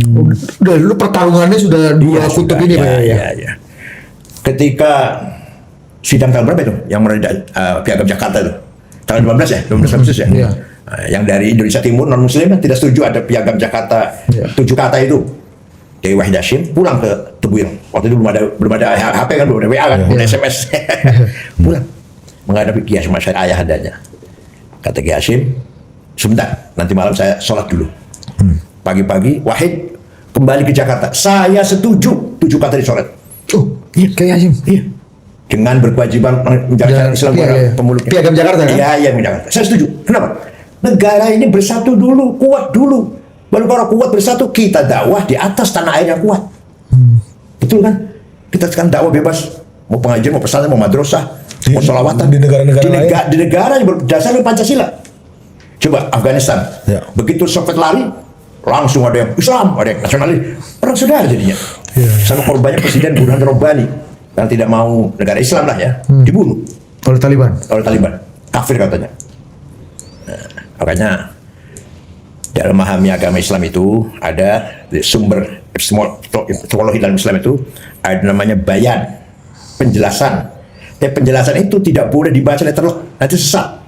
Udah dulu pertarungannya sudah dua kutub ini Pak Yai. Ya. Ketika sidang tahun berapa itu yang meraih Piagam Jakarta itu? Tahun 12 ya? 12 Agustus ya? Yang dari Indonesia Timur non-muslim yang tidak setuju ada Piagam Jakarta 7 kata itu. Dari Wahid Hasyim pulang ke Tebuireng. Waktu itu belum ada HP kan, belum ada WA kan, belum ada SMS. Pulang menghadapi Kiai Hasyim Asy'ari ayahandanya. Kata Kiai Hasyim, sebentar, nanti malam saya sholat dulu. Pagi-pagi Wahid kembali ke Jakarta. Saya setuju 7 kata dicoret. Kiai Hasyim. Iya. Dengan berkewajiban menjalankan Islam pemeluk. Piagam Jakarta kan? Iya, Jakarta. Saya setuju. Kenapa? Negara ini bersatu dulu, kuat dulu. Baru kalau kuat bersatu, kita dakwah di atas tanah air yang kuat. Betul kan? Kita sekarang dakwah bebas. Mau pengajian, mau pesantren, mau madrasah, mau sholawatan. Di negara-negara lain. Di negara yang berdasarkan Pancasila. Coba Afghanistan. Ya. Begitu Soviet lari, langsung ada yang Islam, ada yang nasionalis. Perang saudara jadinya. Sama korbannya Presiden Burhan Robbani yang tidak mau negara Islam lah ya, dibunuh Oleh Taliban. oleh Taliban. Kafir katanya. Nah, makanya dalam memahami agama Islam itu ada sumber psikologi dalam Islam itu ada namanya bayan, penjelasan. Dan penjelasan itu tidak boleh dibaca letterlock, nanti sesat.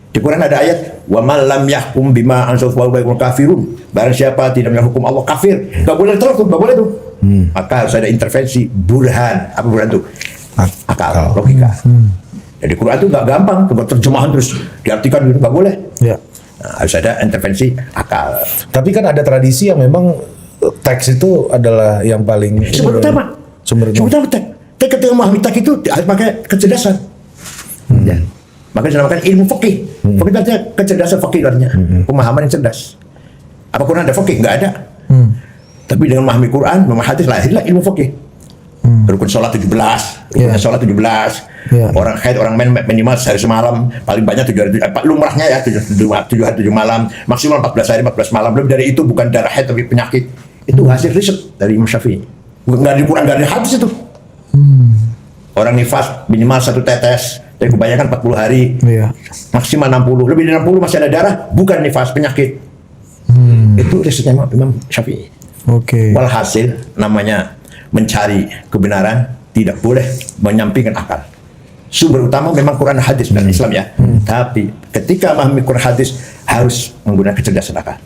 Di Quran ada ayat wa man lam yahkum bima anzalallahu fa ulaika kafirun. Barang siapa tidak menghukum Allah kafir. Enggak boleh letterlock tuh, enggak boleh tuh. Maka harus ada intervensi burhan. Apa burhan itu? Akal, logika. Jadi Quran itu nggak gampang, terjemahan terus diartikan gitu, nggak boleh. Ya. Nah, harus ada intervensi akal. Tapi kan ada tradisi yang memang teks itu adalah yang paling Sumber utama. Sumber utama. Teks. Teks ketika memahami teks itu harus pakai kecerdasan. Ya. Maka dinamakan ilmu fikih. Fikih itu artinya kecerdasan fikih artinya. Pemahaman yang cerdas. Apa Quran ada fikih? Nggak ada. Tapi dengan memahami Quran, memahami hadis, lahirlah ilmu fikih. Rukun sholat 17, rukunnya sholat 17. Orang haid, orang minimal sehari semalam, paling banyak 7 hari, lumrahnya ya 7 hari 7 malam, maksimal 14 hari 14 malam. Lebih dari itu bukan darah haid tapi penyakit. Itu hasil riset dari Imam Syafi'i. Nggak di Quran, nggak ada hadis itu. Orang nifas minimal 1 tetes, tapi kebanyakan 40 hari, maksimal 60. Lebih dari 60 masih ada darah, bukan nifas, penyakit. Itu risetnya Imam Syafi'i. Walhasil namanya mencari kebenaran tidak boleh menyampingkan akal. Sumber utama memang Quran hadis dan Islam ya. Tapi ketika memahami Quran hadis harus menggunakan kecerdasan akal.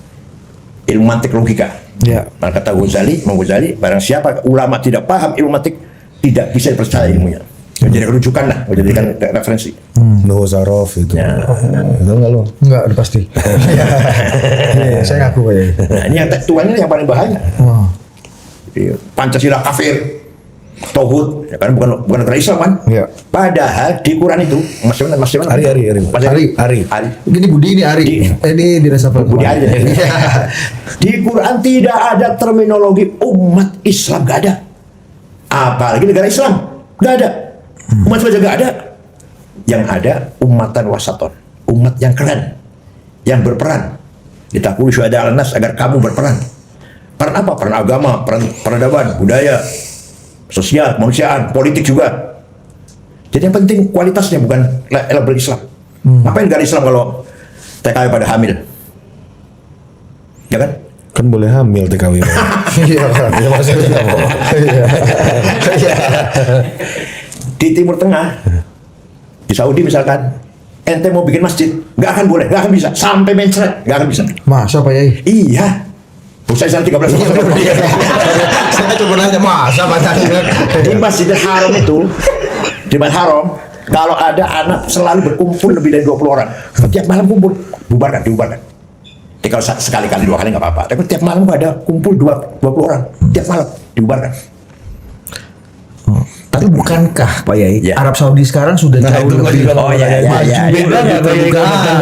Ilmu mantik logika. Maka kata Imam Ghazali, barang siapa ulama tidak paham ilmu mantik tidak bisa dipercaya ilmunya. Jadi rujukan lah, jadikan referensi. Zarof itu. Ya. Itu enggak lo? Enggak, udah pasti. Saya ngaku kayak. Nah, ini yang tuannya yang paling bahaya. Pancasila kafir, tauhid, ya kan bukan negara Islam kan? Padahal di Quran itu masih Ari. Ini Budi, ini Ari. Ini dirasa Budi Ari. Di Quran tidak ada terminologi umat Islam, nggak ada. Apalagi negara Islam, nggak ada. Umat saja nggak ada. Yang ada umatan wasaton, umat yang keren, yang berperan. Ditakuli syuhada al-nas agar kamu berperan. Peran apa? Peran agama, peran peradaban, budaya, sosial, kemanusiaan, politik juga. Jadi yang penting kualitasnya bukan label Islam. Ngapain negara Islam kalau TKW pada hamil? Ya kan? Kan boleh hamil TKW. Di Timur Tengah, di Saudi misalkan, ente mau bikin masjid, nggak akan boleh, nggak akan bisa. Sampai mencret, nggak akan bisa. Masa Pak Yai? Iya. Usai 13 tahun. Saya coba nanya masa Pak Yai? Di Masjidil Haram itu, di Masjidil Haram, kalau ada anak selalu berkumpul lebih dari 20 orang, setiap malam kumpul, dibubarkan. Jadi kalau sekali-kali 2 kali nggak apa-apa. Tapi tiap malam ada kumpul 20 orang, tiap malam dibubarkan. Tapi bukankah Pak Yai, Ya. Arab Saudi sekarang sudah jauh lebih Beda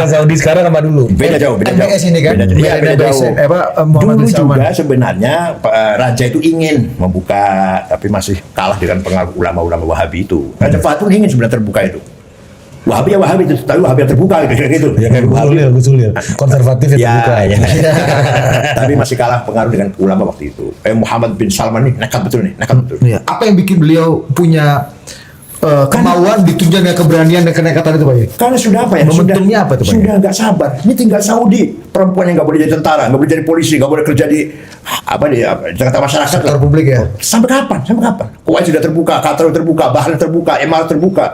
Saudi sekarang sama dulu. Beda jauh. MBS ini kan? Beda jauh. Muhammad Dulu bin Salman. juga sebenarnya Raja itu ingin membuka, tapi masih kalah dengan pengaruh ulama-ulama Wahabi itu. Raja Fatul ingin sebenarnya terbuka itu. Wahabi ya Wahabi itu, tapi Wahabi yang terbuka gitu. Ya kayak Gus Ulil. Konservatif itu Ya, bukan. ya. Tapi masih kalah pengaruh dengan ulama waktu itu. Muhammad bin Salman nih nekat betul. Ya. Apa yang bikin beliau punya kemauan ditunjang dengan keberanian dan kenekatan itu Pak Yai? Karena sudah apa ya? Momentumnya apa itu, Pak? Sudah nggak sabar. Ini tinggal Saudi, perempuan yang nggak boleh jadi tentara, nggak boleh jadi polisi, nggak boleh kerja di tengah masyarakat. Sektor publik ya. Sampai kapan? Kuwait sudah terbuka, Qatar terbuka, Bahrain terbuka, Emirat terbuka.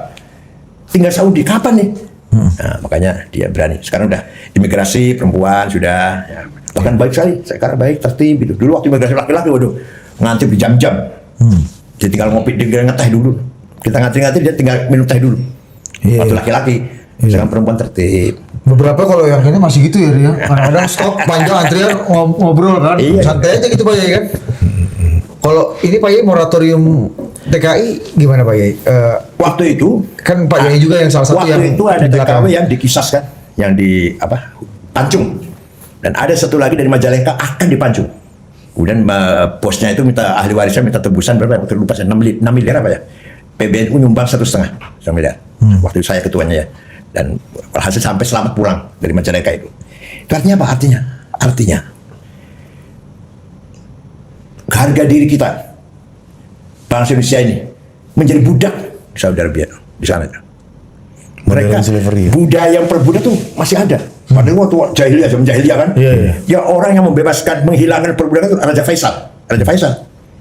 Tinggal Saudi kapan nih? Nah, makanya dia berani. Sekarang udah imigrasi perempuan sudah, ya. Bahkan baik sekali. Sekarang baik tertib gitu. Dulu waktu imigrasi laki-laki, waduh, ngantri berjam-jam. Dia tinggal ngopi, dia tinggal ngeteh dulu. Kita ngantri-ngantri, dia tinggal minum teh dulu. Waktu laki-laki. Sekarang perempuan tertib. Beberapa kalau yang ini masih gitu ya, kadang-kadang stop panjang antrian ngobrol kan, santai aja gitu Pak Yai kan. Kalau ini Pak Yai moratorium TKI gimana Pak Yai? Waktu itu Kan Pak Yai juga yang salah satu yang waktu itu ada di belakang. TKW yang dikisaskan, yang di Pancung. Dan ada satu lagi dari Majalengka akan dipancung. Kemudian bosnya itu minta, ahli warisnya minta tebusan berapa? Waktu lupa saya 6 miliar apa ya? PBNU nyumbang 1,5 miliar. Waktu itu saya ketuanya ya. Dan hasil sampai selamat pulang dari Majalengka itu. Itu artinya apa? Artinya harga diri kita bangsa Indonesia ini menjadi budak di Saudi Arabia di sana. Mereka budaya yang perbudak tuh masih ada. Padahal waktu jahiliyah, zaman jahiliyah kan, ya orang yang membebaskan, menghilangkan perbudakan itu Raja Faisal,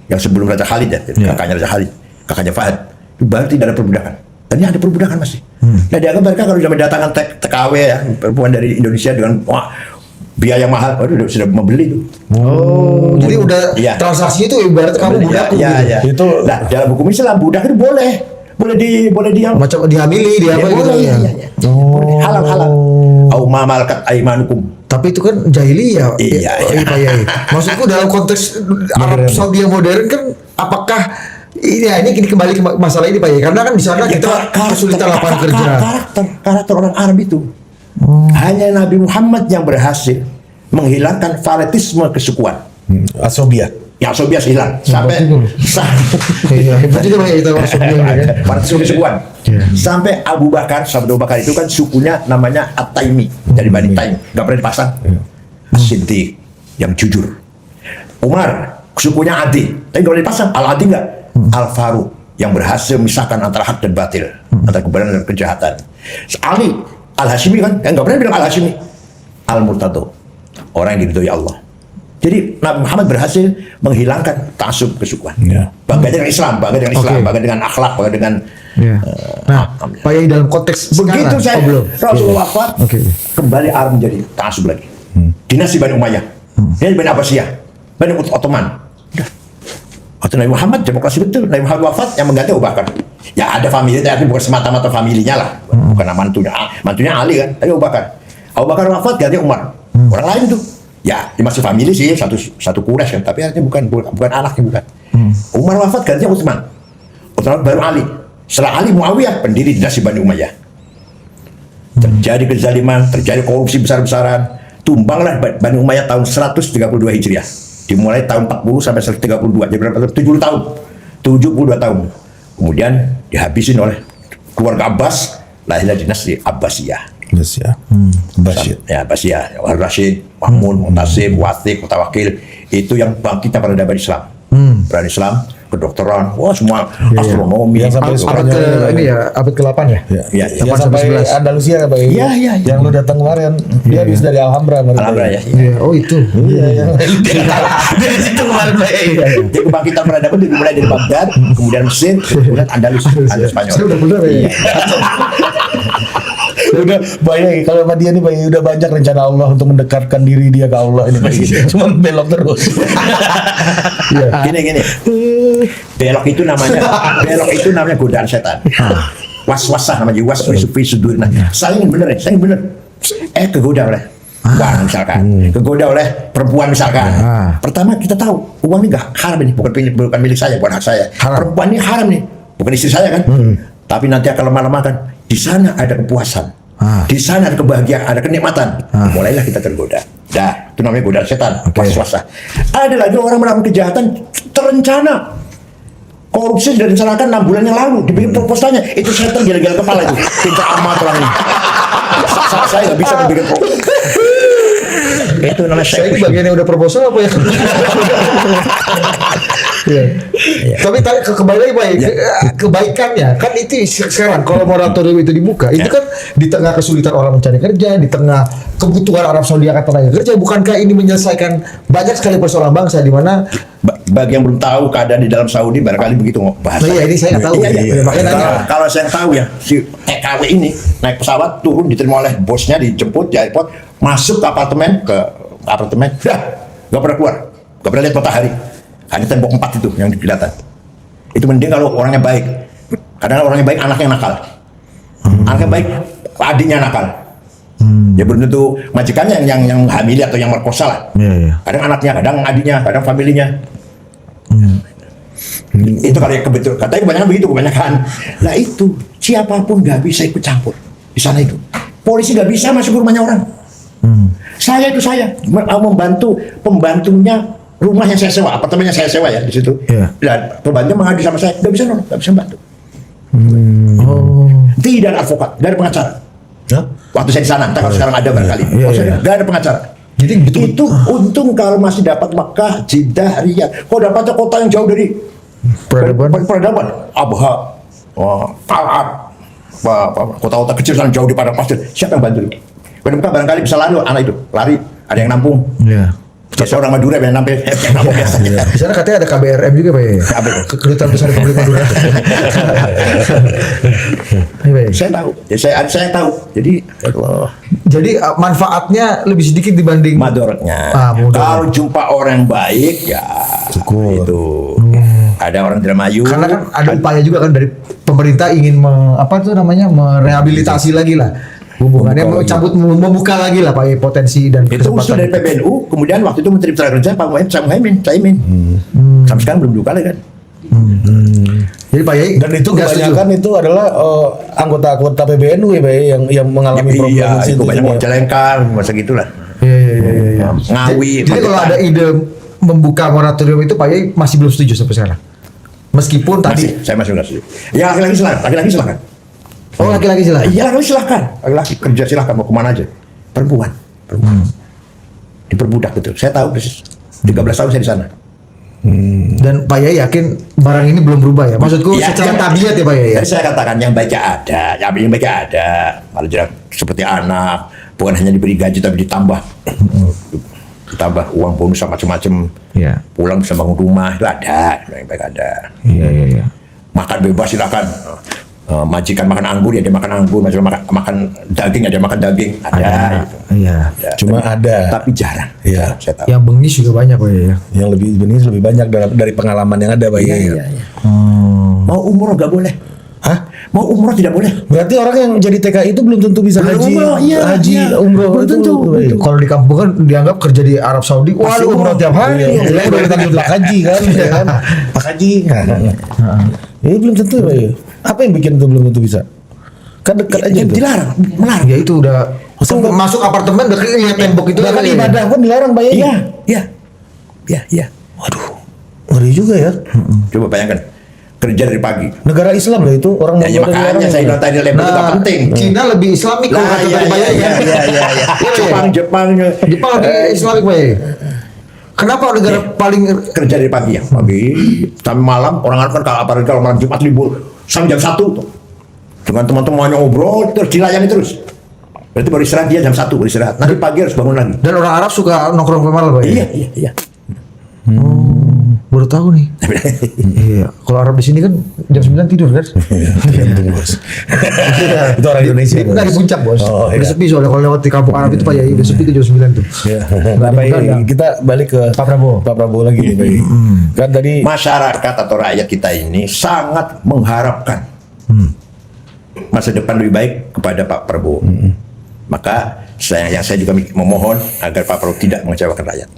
yang sebelum Raja Khalid ya, kakaknya Raja Khalid, kakaknya Fahad. Itu baru tidak ada perbudakan. Tadinya ada perbudakan masih. Nah, dianggap mereka kalau sudah mendatangkan TKW ya, perempuan dari Indonesia dengan biaya mahal, sudah membeli itu. Oh, jadi udah transaksi itu ibarat kamu budak gitu. Itu nah, dalam hukum Islam budak itu boleh di macam dihamili dia apa gitu ya. Halal. Au ma malakat aimanukum. Tapi itu kan jahiliyah. Iya. Maksudku dalam konteks Arab Saudi yang modern kan, apakah ini kembali ke masalah ini Pak ya? Karena kan di sana kita kesulitan lapangan kerja. Karakter orang Arab itu. Hanya Nabi Muhammad yang berhasil menghilangkan fanatisme kesukuan. Asobia. Yang Asobia hilang sampai hebat juga Pak itu Asobia kan. Fanatisme kesukuan. Sampai Abu Bakar, sahabat Abu Bakar itu kan sukunya namanya At-Taimi dari Bani Taim, nggak pernah dipasang. As-Siddiq yang jujur. Umar sukunya Adi, tapi nggak pernah dipasang. Al-Adi nggak. Al-Faruq yang berhasil memisahkan antara hak dan batil, antara kebenaran dan kejahatan. Ali Al-Hashimi kan nggak pernah bilang Al-Hashimi. Al-Murtado, orang yang diridhoi Allah. Jadi Nabi Muhammad berhasil menghilangkan ta'assub kesukuan. Bangga dengan Islam, bangga dengan akhlak, bangga dengan nah, Pak Yai dalam konteks begitu sekarang, saya Rasulullah wafat, kembali Arab menjadi ta'assub lagi. Dinasti Bani Umayyah, dinasti Bani Abbasiyah, Bani Ottoman. Waktu Nabi Muhammad demokrasi betul, Nabi Muhammad wafat yang mengganti Abu Bakar. Ya ada famili, tapi bukan semata-mata familinya lah, bukan mantunya Ali kan, tapi Abu Bakar. Abu Bakar wafat ganti Umar. Orang lain tuh. Ya, dia masih famili sih, satu Quraisy kan, tapi artinya bukan anaknya bukan. Umar wafat gantinya Utsman. Utsman baru Ali. Setelah Ali Muawiyah pendiri dinasti Bani Umayyah. Terjadi kezaliman, terjadi korupsi besar-besaran. Tumbanglah Bani Umayyah tahun 132 Hijriah. Dimulai tahun 40 sampai 132. Jadi berapa? 70 tahun. 72 tahun. Kemudian dihabisin oleh keluarga Abbas, lahirlah dinasti Abbasiyah. Abbasiyah, Rashid, Mahmud, Mu'tasim, Wathiq, Mutawakil, itu yang bangkit peradaban Islam. Peradaban Islam, kedokteran, wah semua astronomi. Yang sampai abad ke-8 ya? Iya. Yang sampai Andalusia Pak. Iya. Yang lu datang kemarin, dia habis dari Alhambra. Ya. Oh itu. Iya. Dari situ kemarin Pak. Jadi kebangkitan peradaban dimulai dari Baghdad, kemudian Mesir, kemudian Andalus Spanyol. Sudah benar ya. Udah banyak kalau sama dia nih Pak, udah banyak rencana Allah untuk mendekatkan diri dia ke Allah ini Pak. Cuman belok terus. Gini. Belok itu namanya godaan setan. Was-wasah namanya, waswisu fi sudur. Nah, saya ingin bener. Kegoda oleh uang misalkan, kegoda oleh perempuan misalkan. Pertama kita tahu uang ini nggak haram ini, bukan milik saya, bukan hak saya. Perempuan ini haram nih, bukan istri saya kan. Tapi nanti akan lama-lama kan di sana ada kepuasan. Di sana ada kebahagiaan, ada kenikmatan. Mulailah kita tergoda. Itu namanya godaan setan, was-wasah. Ada lagi orang melakukan kejahatan terencana. Korupsi sudah direncanakan 6 bulan yang lalu, dibikin proposalnya. Itu setan gila-gila kepala itu. Pintar amat orang ini. Saya nggak bisa bikin proposal. Itu namanya saya ini bagian yang udah proposal apa ya? Tapi kembali lagi Pak, kebaikannya kan itu sekarang kalau moratorium itu dibuka, itu kan di tengah kesulitan orang mencari kerja, di tengah kebutuhan Arab Saudi akan tenaga kerja, bukankah ini menyelesaikan banyak sekali persoalan bangsa di mana bagi yang belum tahu keadaan di dalam Saudi barangkali begitu bahasa. Iya, ini saya nggak tahu. Kalau saya tahu ya, si TKW ini naik pesawat, turun, diterima oleh bosnya, dijemput di airport, masuk ke apartemen, nggak pernah keluar, nggak pernah lihat matahari. Hanya tembok 4 itu yang kelihatan. Itu mending kalau orangnya baik. Kadang orangnya baik, anaknya nakal. Anaknya baik, adiknya nakal. Ya belum tentu majikannya yang hamili atau yang merkosa lah. Kadang anaknya, kadang adiknya, kadang familinya. Itu kalau yang kebetulan. Katanya kebanyakan. Nah itu siapapun nggak bisa ikut campur di sana itu. Polisi nggak bisa masuk ke rumahnya orang. Saya membantu pembantunya rumah yang saya sewa, apartemen yang saya sewa ya di situ. Iya. Dan pembantunya mengadu sama saya, nggak bisa nolong, nggak bisa bantu. Oh. Tidak ada advokat, nggak ada pengacara. Hah? Waktu saya di sana, entah kalau sekarang ada barangkali. Iya, Waktu saya iya. nggak ada pengacara. Jadi betul. Itu untung kalau masih dapat Mekah, Jeddah, Riyadh. Kau dapatnya kota yang jauh dari peradaban. Abha, Taat, kota-kota kecil sana jauh di padang pasir. Siapa yang bantu? Kau di Mekah barangkali bisa lari anak itu, lari. Ada yang nampung. Iya. Biasa orang Madura yang nampung biasa. Di sana katanya ada KBRM juga, Pak. Apa itu? Kedutaan Besar Republik Madura. Iya, Pak. Saya tahu. Ya, saya tahu. Jadi, Allah. Jadi manfaatnya lebih sedikit dibanding Madorotnya. mudarat. Kalau jumpa orang baik ya Syukur. itu. Ada orang Indramayu. Karena kan ada upaya juga kan dari pemerintah ingin merehabilitasi lagi lah hubungannya, membuka lagi lah Pak potensi dan itu usul dari PBNU, kemudian waktu itu Menteri Tenaga Pak Caimin. Sampai sekarang belum dibuka lagi kan. Jadi Pak Yai Dan itu nggak kebanyakan setuju? itu adalah anggota-anggota PBNU ya, Pak, yang mengalami problem Iya, di situ. itu banyak juga. Majalengka, masa gitulah. Iya. Ngawi. Jadi kalau ada ide membuka moratorium itu Pak Yai masih belum setuju sampai sekarang. Meskipun tadi Saya masih nggak setuju. Ya laki-laki silakan. laki-laki silakan. Iya laki-laki silakan. Laki-laki kerja silakan mau kemana aja. Perempuan. Diperbudak betul. Saya tahu persis. 13 tahun saya di sana. Dan Pak Yai yakin barang ini belum berubah ya? Maksudku Iya, secara iya. tabiat ya Pak Yai ya? Jadi saya katakan yang baiknya ada, yang baiknya ada. Malah tidak seperti anak, bukan hanya diberi gaji tapi ditambah uang bonus sama macam-macam. Iya. Pulang bisa bangun rumah itu ada, yang baik ada. Iya. Makan bebas silakan. Majikan makan anggur ya dia makan anggur, makan daging ya dia makan daging ada. Gitu. Iya. Ya, Cuma ada. tapi jarang. Iya. Saya tahu. Yang bengis juga banyak Pak Yai ya. Yang lebih banyak dari pengalaman yang ada, Pak. Iya. Mau umroh nggak boleh. Hah? Mau umroh tidak boleh. Berarti orang yang jadi TKI itu belum tentu bisa Belum haji, umroh, iya, haji, iya. umroh Belum itu. tentu, Pak. betul. Kalau di kampung kan dianggap kerja di Arab Saudi, wah lu umroh tiap hari. Iya, udah dipanggil Pak Haji kan, ya kan? Pak Haji. Ini belum tentu, Pak. Apa yang bikin itu belum tentu bisa? Kan dekat aja itu. Dilarang, melarang. Ya itu udah masuk apartemen udah lihat tembok itu Bahkan Pak Yai. ibadah pun dilarang, Pak. Iya. Waduh, ngeri juga ya. Coba bayangkan kerja dari pagi. Negara Islam loh itu, orang Ya, makanya saya bilang tadi level itu nggak penting. Cina lebih Islamik kalau kata tadi Pak Yai kan. Jepang Jepang lebih Islamik Pak Yai. Kenapa negara paling kerja dari pagi ya pagi sampai malam. Orang Arab kan kalau malam Jumat libur sampai jam 1 tuh dengan teman-temannya ngobrol terus dilayani terus. Berarti baru istirahat dia jam 1 baru istirahat. Nanti pagi harus bangun lagi. dan orang Arab suka nongkrong sampai malam Pak Yai? Iya. Baru tahu nih. Iya. Kalau Arab di sini kan jam 9 tidur kan? Tergantung, Bos. Itu orang Indonesia. Nah di puncak bos. Oh, Udah iya. sepi soalnya kalau lewat di kampung Arab itu Pak Yai udah sepi tuh jam 9 tuh. Ya. Nggak ada Nah, begadang. kita balik ke Pak Prabowo. Pak Prabowo lagi nih, Pak. Kan tadi Masyarakat atau rakyat kita ini sangat mengharapkan masa depan lebih baik kepada Pak Prabowo. Maka saya juga memohon agar Pak Prabowo tidak mengecewakan rakyat.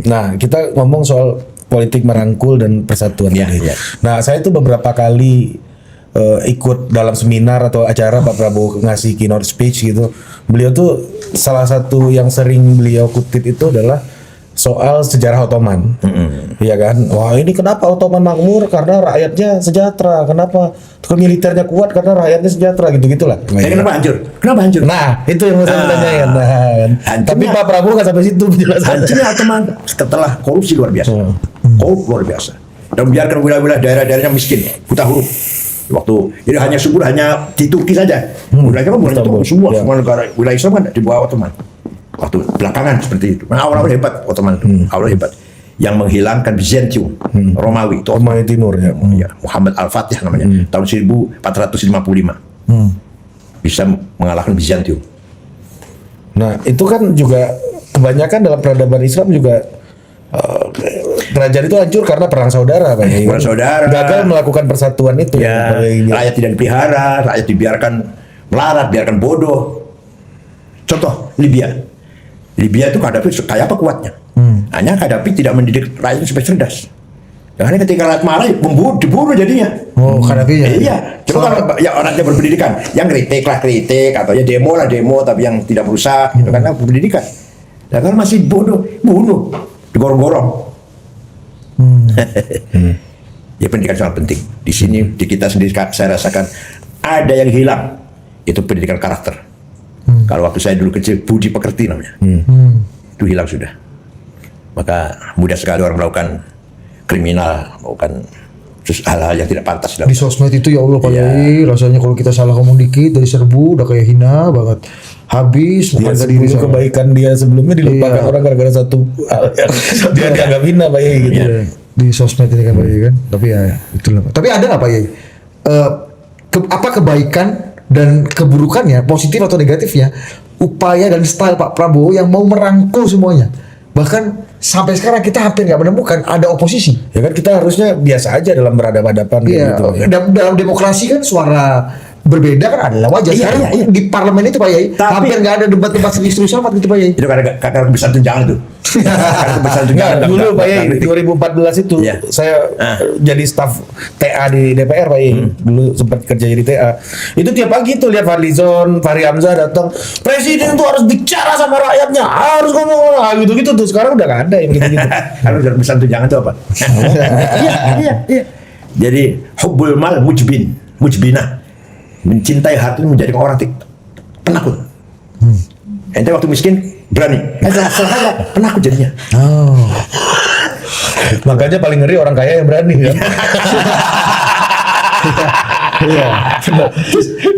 Nah, kita ngomong soal politik merangkul dan persatuan Iya, tadi. iya. Nah, saya tuh beberapa kali ikut dalam seminar atau acara Pak Prabowo ngasih keynote speech gitu. Beliau tuh salah satu yang sering beliau kutip itu adalah soal sejarah Ottoman. Iya kan? Wah, ini kenapa Ottoman makmur? Karena rakyatnya sejahtera. Kenapa? Militernya kuat karena rakyatnya sejahtera gitu-gitulah. Kenapa hancur? Kenapa hancur? Nah, itu yang mau saya tanyakan. Nah, kan. Hancurnya- Tapi Pak Prabowo nggak sampai situ penjelasannya. Hancurnya Ottoman setelah korupsi luar biasa. Korup luar biasa. Dan membiarkan wilayah-wilayah daerah-daerahnya miskin, buta huruf. Jadi hanya subur hanya di Turki saja. Wilayahnya kan bukan Betul, itu semua ya. negara wilayah Islam kan di bawah Ottoman. Waktu belakangan seperti itu. Nah, awal-awal hebat Ottoman itu. Awal hebat. Yang menghilangkan Byzantium, Romawi itu Ottoman Timur ya. Ya, Muhammad Al-Fatih namanya. Tahun 1455. Bisa mengalahkan Byzantium. Nah, itu kan juga kebanyakan dalam peradaban Islam juga kerajaan itu hancur karena perang saudara, Pak. Perang saudara. Gagal melakukan persatuan itu. Ya, rakyat tidak dipelihara, rakyat dibiarkan melarat, biarkan bodoh. Contoh Libya. Libya itu Gaddafi kayak apa kuatnya? Hanya Gaddafi tidak mendidik rakyatnya supaya cerdas. Karena ketika rakyat marah, dibunuh jadinya. Oh, Gaddafi ya. Iya, cuma kalau ya orangnya berpendidikan, yang kritik atau ya demo, tapi yang tidak berusaha, itu karena berpendidikan. Nah, kalau masih bodoh, bunuh, digorong-gorong. Ya pendidikan sangat penting. Di sini di kita sendiri saya rasakan ada yang hilang. Itu pendidikan karakter. Kalau waktu saya dulu kecil budi pekerti namanya. Itu hilang sudah. Maka mudah sekali orang melakukan kriminal, melakukan hal-hal yang tidak pantas. Di sosmed itu ya Allah Pak Iya. Yai, rasanya kalau kita salah ngomong dikit dari serbu udah kayak hina banget. Habis Dia harga diri sebelum saya. kebaikan dia sebelumnya dilupakan Iya. orang gara-gara satu hal yang dia dianggap hina Pak Yai gitu. Iya, di sosmed ini kan Pak Yai kan. Tapi ya itulah. Tapi ada nggak Pak Yai? Apa kebaikan dan keburukannya, positif atau negatifnya, upaya dan style Pak Prabowo yang mau merangkul semuanya. Bahkan sampai sekarang kita hampir nggak menemukan ada oposisi. Ya kan kita harusnya biasa aja dalam berhadapan-hadapan Iya, gitu. Ya. dalam demokrasi kan suara berbeda kan adalah wajar. Iya, Sekarang iya. di parlemen itu Pak Yai, Tapi- hampir nggak ada debat-debat serius-serius amat gitu Pak Yai. Itu karena kebesaran tunjangan itu. Karena kebesaran Enggak, tunjangan. dulu nggak- Pak Yai nggak kritik. 2014 itu Iya. saya jadi staf TA di DPR Pak Yai. Dulu sempat kerja jadi TA. Itu tiap pagi tuh lihat Fadlizon, Fahri Hamzah datang, presiden tuh harus bicara sama rakyatnya, harus ngomong gitu-gitu tuh. Sekarang udah nggak ada yang gitu-gitu. Karena kebesaran tunjangan itu apa? Iya. Jadi hubbul mal mujbinah. Mencintai harta itu menjadikan orang penakut. Ente waktu miskin berani. Salah penakut jadinya. Oh. Makanya paling ngeri orang kaya yang berani kan. Iya.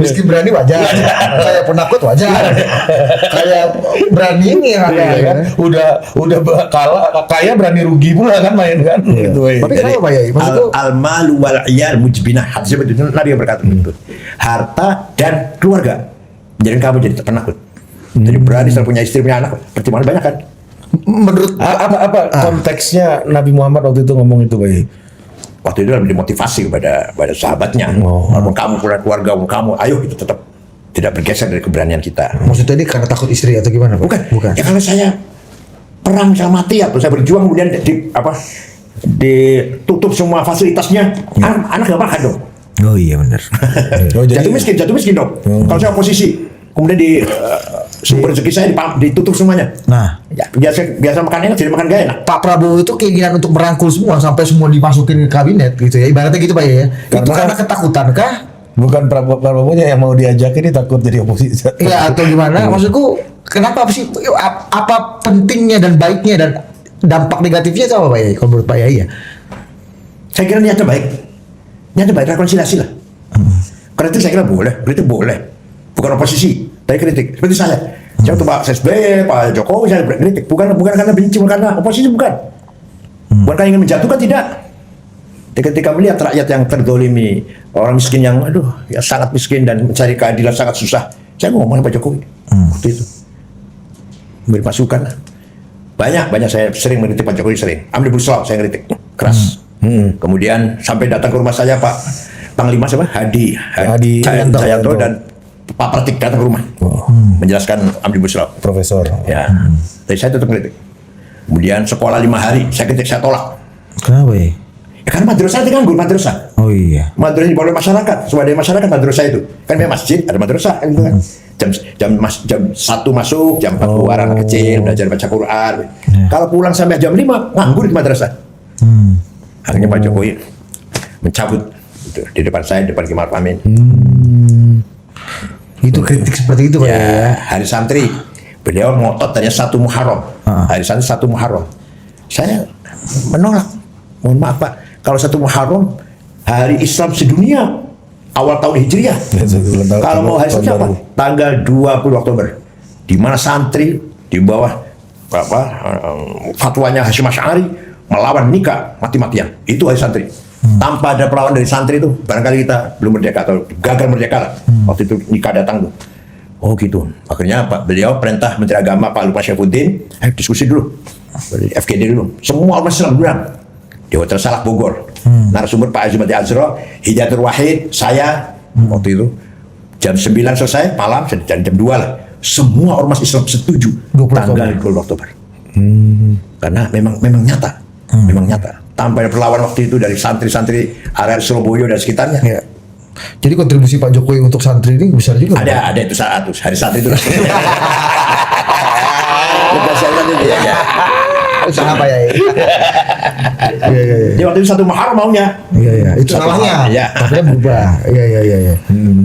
Miskin berani wajar. Kayak penakut wajar. Kayak berani ini yang ada Iya kan? kan. Udah kalah kaya berani rugi pula kan main kan. Gitu. Pak Yai. Tapi kenapa Pak Yai? Maksudku Al malu wal iyal mujbinah. Hadis itu Nabi yang berkata begitu. Harta dan keluarga menjadikan kamu jadi penakut. Jadi berani setelah punya istri punya anak, pertimbangan banyak kan. menurut Apa konteksnya Nabi Muhammad waktu itu ngomong itu Pak Yai? Waktu itu lebih dimotivasi kepada sahabatnya. Oh. Walaupun kamu punya keluarga, kamu, ayo kita tetap tidak bergeser dari keberanian kita. maksudnya ini karena takut istri atau gimana Pak? Bukan. Ya kalau saya perang sama mati atau saya berjuang kemudian ditutup semua fasilitasnya, anak nggak makan dong. Oh iya benar. Oh, Jatuh miskin dong. Kalau saya oposisi, kemudian sumber rezeki saya ditutup semuanya. Nah, Ya, biasa makan enak jadi makan gak enak. Pak Prabowo itu keinginan untuk merangkul semua sampai semua dimasukin ke kabinet gitu ya. Ibaratnya gitu Pak ya. Itu karena ketakutan kah? Bukan Prabowo-nya yang mau diajak ini takut jadi oposisi. Iya atau gimana? Maksudku kenapa sih apa pentingnya dan baiknya dan dampak negatifnya itu apa Pak Yai? Kalau menurut Pak Yai ya. Saya kira niatnya baik. Niatnya baik, rekonsiliasi lah. Kritik saya kira boleh, kritik boleh. Bukan oposisi, tapi kritik. Seperti saya. Saya waktu Pak SBY, Pak Jokowi saya kritik. Bukan karena benci, bukan karena oposisi, bukan. Bukan karena ingin menjatuhkan, tidak. Ketika melihat rakyat yang terdolimi, orang miskin yang ya sangat miskin dan mencari keadilan sangat susah, saya ngomong sama Pak Jokowi waktu itu, beri masukan. Banyak saya sering mengkritik Pak Jokowi, sering. Ambil Buslaw saya kritik keras. Kemudian sampai datang ke rumah saya Pak Panglima siapa? Hadi Cahyanto dan Pak Pratik datang ke rumah menjelaskan Omnibus Law. Profesor. Ya, tapi saya tetap kritik. Kemudian sekolah 5 hari, saya kritik, saya tolak. Kenapa ya? Ya karena madrasah itu nganggur, madrasah. Oh iya. Madrasah dibawa oleh masyarakat, swadaya masyarakat madrasah itu. Kan memang masjid, ada madrasah kan gitu kan. Jam 1 masuk, jam 4 keluar anak kecil, belajar baca Quran. Kalau pulang sampai jam 5, nganggur di madrasah. Akhirnya Pak Jokowi mencabut itu, di depan saya, di depan Ki Ma'ruf Amin. Itu kritik seperti itu Pak Ya, ya. hari santri. Beliau ngotot tanya 1 Muharram. Hari santri 1 Muharram. Saya menolak. Mohon maaf Pak, kalau 1 Muharram hari Islam sedunia awal tahun Hijriah. Kalau mau hari Islam apa? Tanggal 20 Oktober. Di mana santri di bawah fatwanya Hasyim Asy'ari melawan nikah mati-matian. Itu hari santri. Tanpa ada perlawanan dari santri itu, barangkali kita belum merdeka atau gagal merdeka lah. Waktu itu nikah datang tuh. Oh gitu. Akhirnya beliau perintah Menteri Agama Pak Lukman Syaifuddin, diskusi dulu. Dari FGD dulu. Semua ormas Islam bilang di Hotel Salak Bogor. Narasumber Pak Azimati Azra, Hidayatul Wahid, saya waktu itu jam 9 selesai malam, jam 2 lah. Semua ormas Islam setuju 20 tanggal 20 Oktober. Karena memang nyata. Memang nyata. Tanpa ada perlawanan waktu itu dari santri-santri area Surabaya dan sekitarnya. Ya. Jadi kontribusi Pak Jokowi untuk santri ini besar juga. Ada itu saat hari santri itu. Saya Pak Yai. Iya. Dia waktu itu satu mahar maunya. Iya. Itu Satu salahnya. mahar, ya. Tapi kan berubah. Iya.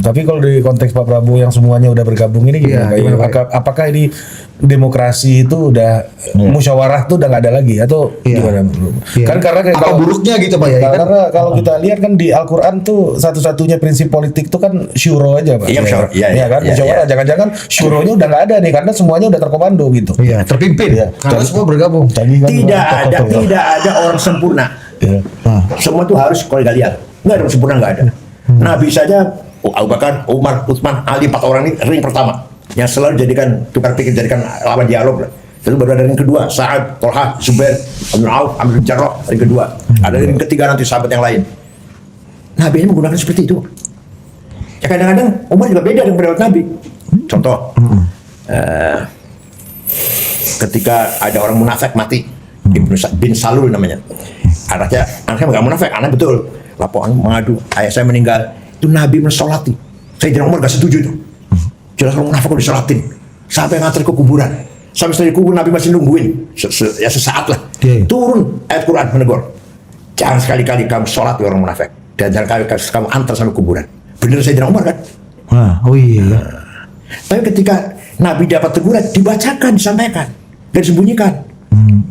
Tapi kalau di konteks Pak Prabowo yang semuanya udah bergabung ini gimana, Pak? Gimana, Pak? Apakah ini demokrasi itu udah musyawarah tuh udah nggak ada lagi atau gimana? Iya. Kan karena apa buruknya gitu Pak Yai? Karena kalau kita lihat kan di Al-Quran tuh satu-satunya prinsip politik tuh kan syuro aja, Pak. Iya, syuro. Iya, kan iya, musyawarah. iya. Jangan-jangan syuronya udah nggak ada nih karena semuanya udah terkomando gitu. Iya, terpimpin. Iya. Karena semua bergabung. Tadi kan Tidak ada orang sempurna. Iya. Semua tuh harus kolegial. Nggak ada orang sempurna, nggak ada. Nabi saja, Abu Bakar, Umar, Utsman, Ali, 4 orang ini ring pertama yang selalu jadikan tukar pikir, jadikan lawan dialog. Lalu baru ada ring kedua, Sa'ad, Tolha, Zubair, Abdul Auf, Amr bin Jarrah, ring kedua. Ada ring ketiga nanti sahabat yang lain. Nabi ini menggunakan seperti itu. Ya kadang-kadang Umar juga beda dengan pendapat Nabi. Contoh, ketika ada orang munafik mati, Ibnu bin Salul namanya. Anaknya nggak munafik, anak betul. Laporan mengadu, ayah saya meninggal. Itu Nabi mensolati. Sayyidina Umar gak setuju itu. Jelas orang munafik kok disolatin. Sampai ngantar ke kuburan. Sampai setelah kubur Nabi masih nungguin. Ya sesaat lah. Turun ayat Quran menegur. Jangan sekali-kali kamu sholat orang munafik. Dan jangan kali kamu antar sampai kuburan. Bener Sayyidina Umar kan? Oh iya. Tapi ketika Nabi dapat teguran, dibacakan, disampaikan. Dan disembunyikan.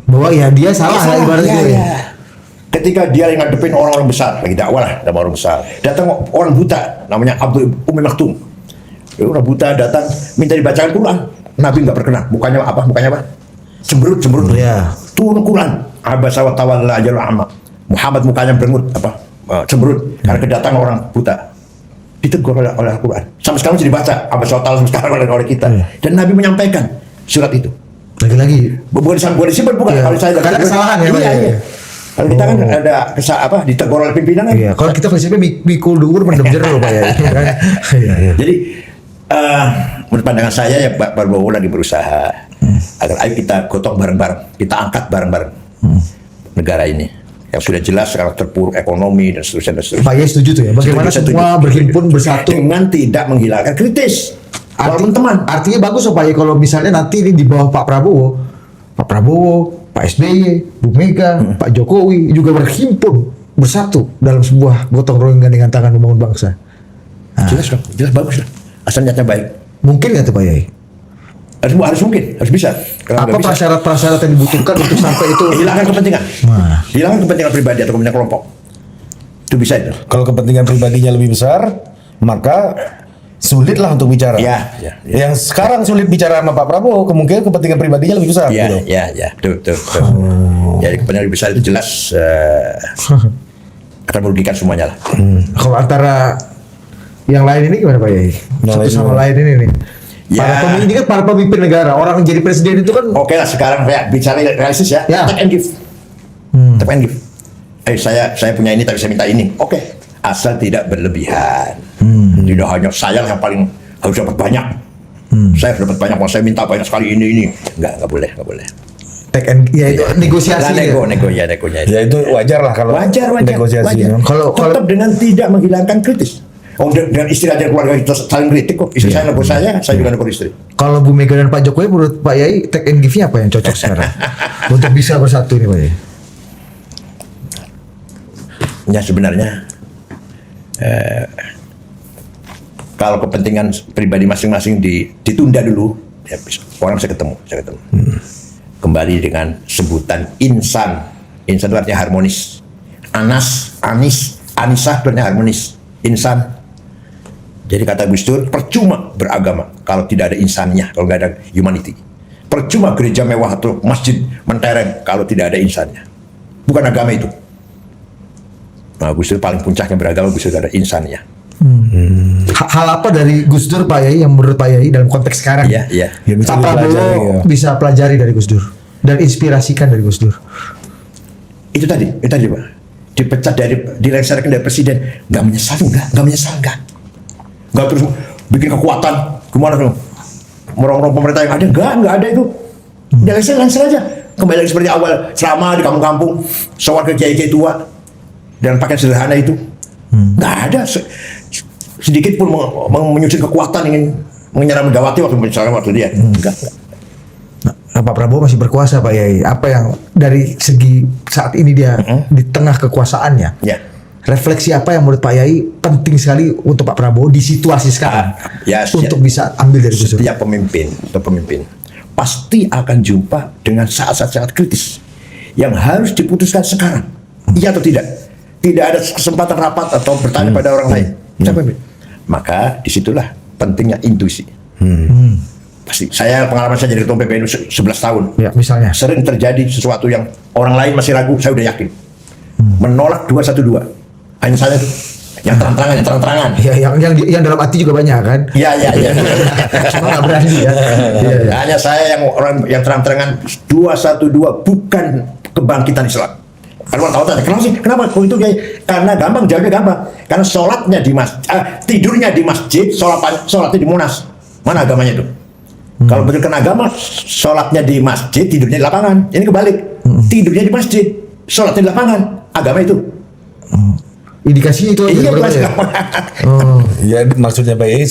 Bahwa ya dia salah Salah, ibaratnya. ya. Ketika dia yang ngadepin orang-orang besar, lagi dakwah lah sama orang besar. Datang orang buta, namanya Abdul Umi Maktum. Orang buta datang minta dibacakan Quran. Nabi nggak berkenan. Mukanya apa? Cemberut. Iya. Turun Quran. Abasa wa tawalla ajalul amma. Muhammad mukanya berengut cemberut karena kedatangan orang buta. Ditegur oleh Al-Quran. Sampai sekarang masih dibaca. Abasa wa tawalla sampai sekarang oleh kita. Dan Nabi menyampaikan surat itu. Lagi-lagi. Bukan disimpan, bukan. Iya. Kalau saya Karena kesalahan ya, Pak. Iya. Kalau kita kan ada ditegur oleh pimpinan kan. Iya, kalau kita prinsipnya mikul dhuwur mendem jero Pak ya. Iya. Jadi menurut pandangan saya ya Pak Prabowo lagi berusaha agar ayo kita gotong bareng-bareng, kita angkat bareng-bareng negara ini yang sudah jelas sekarang terpuruk ekonomi dan seterusnya. Pak Yai setuju tuh ya. Bagaimana Setuju. semua berhimpun bersatu dengan tidak menghilangkan kritis. Walaupun teman. Artinya bagus Pak Yai kalau misalnya nanti ini di bawah Pak Prabowo, Pak SBY, Bu Mega, Pak Jokowi juga berhimpun bersatu dalam sebuah gotong royong dengan tangan membangun bangsa. Jelas bagus lah. Asal niatnya baik. Mungkin nggak tuh Pak Yai? Harus mungkin, harus bisa. Kalau Apa nggak bisa, prasyarat-prasyarat yang dibutuhkan untuk sampai itu? hilangkan kepentingan. Hilangkan kepentingan pribadi atau kepentingan kelompok. Itu bisa itu. Kalau kepentingan pribadinya lebih besar, maka sulit lah untuk bicara. Ya. Yang sekarang sulit bicara sama Pak Prabowo, kemungkinan kepentingan pribadinya lebih besar. Ya, gitu. betul. Jadi kepentingan lebih besar itu jelas akan merugikan semuanya lah. Kalau antara yang lain ini gimana Pak Yai? Satu sama lain ini nih. Ya. Ini kan para pemimpin negara, orang yang jadi presiden itu kan Oke lah sekarang bicara realistis ya. Ya. Take and give. Take and give. Saya punya ini tapi saya minta ini. Oke. Asal tidak berlebihan. Tidak hanya saya yang paling harus dapat banyak. Saya harus dapat banyak, mau saya minta banyak sekali ini. Enggak boleh. take and ya itu negosiasi. Negonya. Ya itu wajar lah kalau Wajar. negosiasi. Kalau tetap dengan tidak menghilangkan kritis. Dengan istri aja keluarga kita saling kritik kok. Istri saya negur saya juga negur istri. Kalau Bu Mega dan Pak Jokowi menurut Pak Yai take and give-nya apa yang cocok sekarang untuk bisa bersatu nih Pak Yai? Ya sebenarnya kalau kepentingan pribadi masing-masing ditunda dulu, ya orang bisa ketemu. Kembali dengan sebutan insan. Insan itu artinya harmonis. Anisah itu artinya harmonis. Insan. Jadi kata Gus Dur, percuma beragama kalau tidak ada insannya, kalau nggak ada humanity. Percuma gereja mewah atau masjid mentereng kalau tidak ada insannya. Bukan agama itu. Nah, Gus Dur paling puncaknya beragama, Gus Dur ada insannya. Hal apa dari Gus Dur Pak Yai yang menurut Pak Yai dalam konteks sekarang? Iya. Ya, bisa Pak Prabowo dipelajari, ya. bisa pelajari dari Gus Dur dan inspirasikan dari Gus Dur. Itu tadi Pak. Dipecat dilengsarkan dari presiden, nggak menyesal enggak. Nggak terus bikin kekuatan gimana tuh? Orang-orang pemerintah yang ada nggak ada itu. Dilengsar aja. Kembali lagi seperti awal, selama di kampung-kampung, soal ke kiai-kiai tua dan pakaian sederhana itu. Nggak ada sedikit pun menyusun kekuatan ingin menyerang Megawati waktu dia. Enggak. Pak Prabowo masih berkuasa Pak Yai. Apa yang dari segi saat ini dia di tengah kekuasaannya? Ya. Refleksi apa yang menurut Pak Yai penting sekali untuk Pak Prabowo di situasi sekarang untuk bisa ambil dari Gus Dur? Setiap pemimpin pasti akan jumpa dengan saat-saat sangat kritis yang harus diputuskan sekarang. Iya atau tidak? Tidak ada kesempatan rapat atau bertanya pada orang lain. Maka disitulah pentingnya intuisi. Pasti. Saya pengalaman saya jadi ketua PBNU 11 tahun. Ya, misalnya. Sering terjadi sesuatu yang orang lain masih ragu, saya udah yakin. Menolak 212. Hanya saya tuh. Yang terang-terangan. Ya, yang dalam hati juga banyak kan? Iya. Cuma nggak berani ya. Hanya saya yang orang yang terang-terangan 212 bukan kebangkitan Islam. Kalau tahu tanya, kenapa sih? Kenapa? Kok itu kayak karena gampang, jawabnya gampang. Karena sholatnya di tidurnya di masjid, sholatnya di Monas. Mana agamanya itu? Kalau berdasarkan agama, sholatnya di masjid, tidurnya di lapangan. Ini kebalik, tidurnya di masjid, sholatnya di lapangan. Agama itu. Indikasinya itu aja. Iya, Ya maksudnya Pak Yai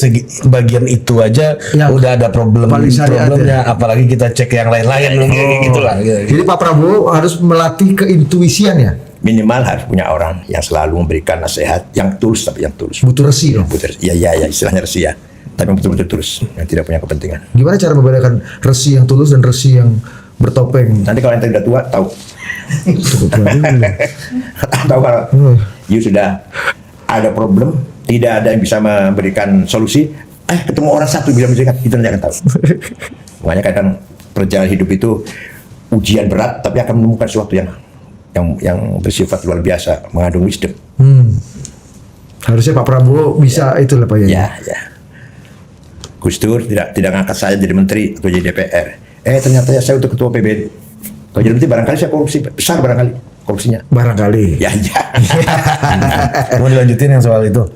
bagian itu aja yang udah ada problemnya, apalagi kita cek yang lain-lain gitu lah. Jadi Pak Prabowo harus melatih keintuisian ya. Minimal harus punya orang yang selalu memberikan nasihat yang tulus, tapi yang tulus. Butuh resi dong. Iya, istilahnya resi ya. Tapi betul-betul tulus, yang tidak punya kepentingan. Gimana cara membedakan resi yang tulus dan resi yang bertopeng? Nanti kalau yang tidak tua tahu. Tahu kalau you sudah ada problem, tidak ada yang bisa memberikan solusi, ketemu orang satu bisa memberikan, itu nanti akan tahu. Makanya kadang perjalanan hidup itu ujian berat, tapi akan menemukan sesuatu yang bersifat luar biasa, mengandung wisdom. Harusnya Pak Prabowo bisa itulah Pak Yai. Ya. Gus Dur tidak ngangkat saya jadi menteri atau jadi DPR. Ternyata ya saya untuk ketua PBNU. Kalau jadi menteri barangkali saya korupsi besar barangkali korupsinya. Barangkali. Ya. Mau dilanjutin yang soal itu?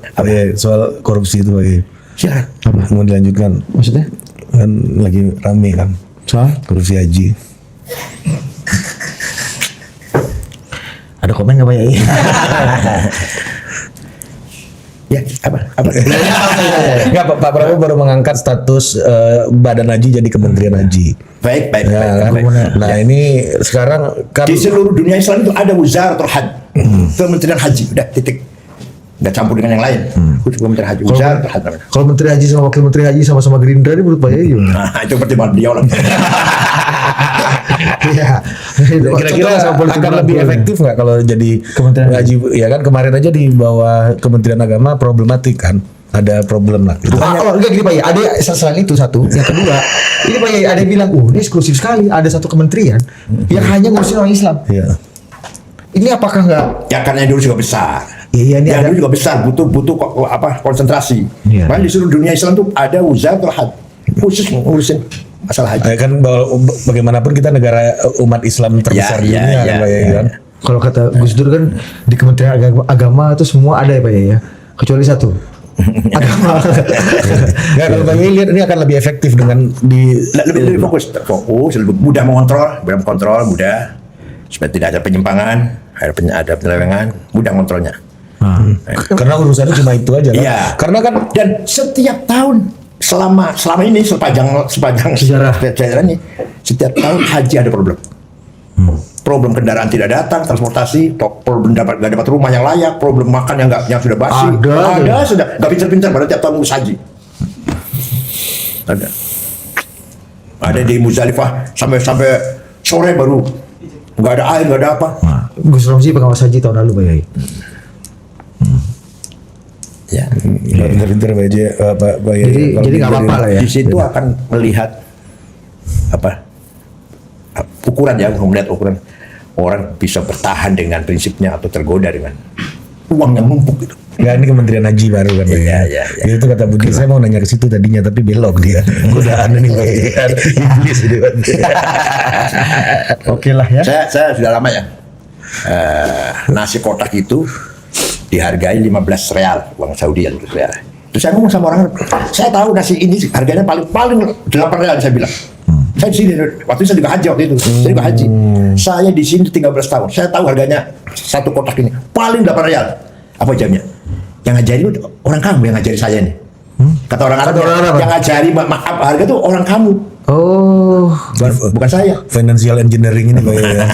Soal korupsi itu Pak Yai. Silakan. Mau dilanjutkan? Maksudnya? Kan lagi rame kan. Soal Korupsi haji. ada komen nggak Pak Yai? Ya, apa? Enggak, Pak Prabowo baru mengangkat status Badan Haji jadi Kementerian Haji. Baik. Ya, kan? Nah, ini sekarang kan Di seluruh dunia Islam itu ada Wizaratul Hajj, Kementerian Haji, udah titik. Nggak campur dengan yang lain. Kementerian Haji, Wizaratul Hajj. Kalau Menteri Haji sama Wakil Menteri Haji sama-sama Gerindra ini menurut Pak Yai gimana? Nah, itu pertimbangan beliau lah. Iya. kira-kira akan lebih efektif nggak kalau jadi Kementerian Haji? Ya kan kemarin aja di bawah Kementerian Agama problematik kan, ada problem lah. Gitu. Enggak gini Pak Yai, ada selain itu satu, yang kedua, ini Pak Yai ada yang bilang, ini eksklusif sekali, ada satu kementerian yang hanya ngurusin orang Islam. Iya. Ini apakah nggak? Ya karena dulu juga besar. Iya, ini yang ada. dulu juga besar, butuh konsentrasi. Iya. Makanya di seluruh dunia Islam tuh ada Wizaratul Hajj khusus ngurusin masalah haji. Kan bagaimanapun kita negara umat Islam terbesar di dunia kan, Pak Yai kan. Kalau kata Gus Dur kan di Kementerian Agama itu semua ada ya Pak Yai ya, kecuali satu. Agama. Nggak, kalau Pak Yai lihat ini akan lebih efektif dengan lebih fokus, lebih mudah mengontrol, mudah supaya tidak ada penyimpangan, ada penyelewengan, mudah kontrolnya. Karena urusannya cuma itu aja kan. Iya. Karena kan Dan setiap tahun selama ini sepanjang sejarah ini, setiap tahun haji ada problem. Problem kendaraan tidak datang, transportasi, problem nggak dapat rumah yang layak, problem makan yang sudah basi, sudah nggak pintar-pintar pada tiap tahun ngurus haji. Ada di Muzdalifah sampai sore baru nggak ada air, nggak ada apa. Gus Romsi pengawas haji tahun lalu Pak Yai. Ya. pintar-pintar Pak Yai. Jadi nggak apa-apa lah ya. Di situ akan melihat ukuran melihat ukuran orang bisa bertahan dengan prinsipnya atau tergoda dengan uang yang numpuk gitu. Nggak, ini Kementerian Haji baru kan Pak Yai. Iya. Itu kata Budi, saya mau nanya ke situ tadinya tapi belok dia. Godaan ini Pak Yai. Iblis ini Pak. Oke lah ya. Saya sudah lama ya. Nasi kotak itu dihargai 15 real, uang Saudi ya, 15 real. Terus saya ngomong sama orang, saya tahu nasi ini harganya paling 8 real, saya bilang. Saya di sini, waktu itu saya juga haji waktu itu. Saya juga haji. Saya di sini 13 tahun. Saya tahu harganya satu kotak ini paling 8 real. Apa jamnya? Yang ngajari itu orang kamu yang ngajari saya nih. Kata orang Arab, yang ngajari maaf harga itu orang kamu. Oh. Bukan saya. Financial engineering ini Pak Yai ya.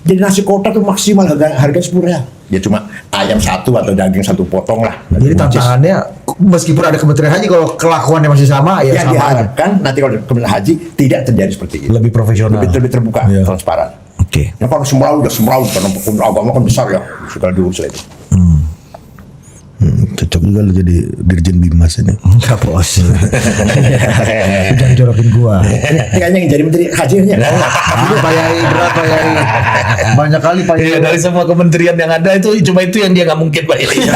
Jadi nasi kotak tuh maksimal harga 10 real. Ya cuma ayam satu atau daging satu potong lah. Jadi tantangannya meskipun ada Kementerian Haji kalau kelakuannya masih sama ya yang sama aja. diharapkan nanti kalau Kementerian Haji tidak terjadi seperti itu. Lebih profesional. Lebih terbuka, Iya. transparan. Oke. Nah kalau semua udah karena agama kan besar ya, segala diurus lah itu. Cocok juga lu jadi Dirjen Bimas ini. Enggak bos. Jangan jorokin gua. Kayaknya yang jadi menteri hajinya. Itu Pak Yai berat Pak Yai. Banyak kali Pak Yai. Iya, dari semua kementerian yang ada itu cuma itu yang dia nggak mungkin Pak Yai.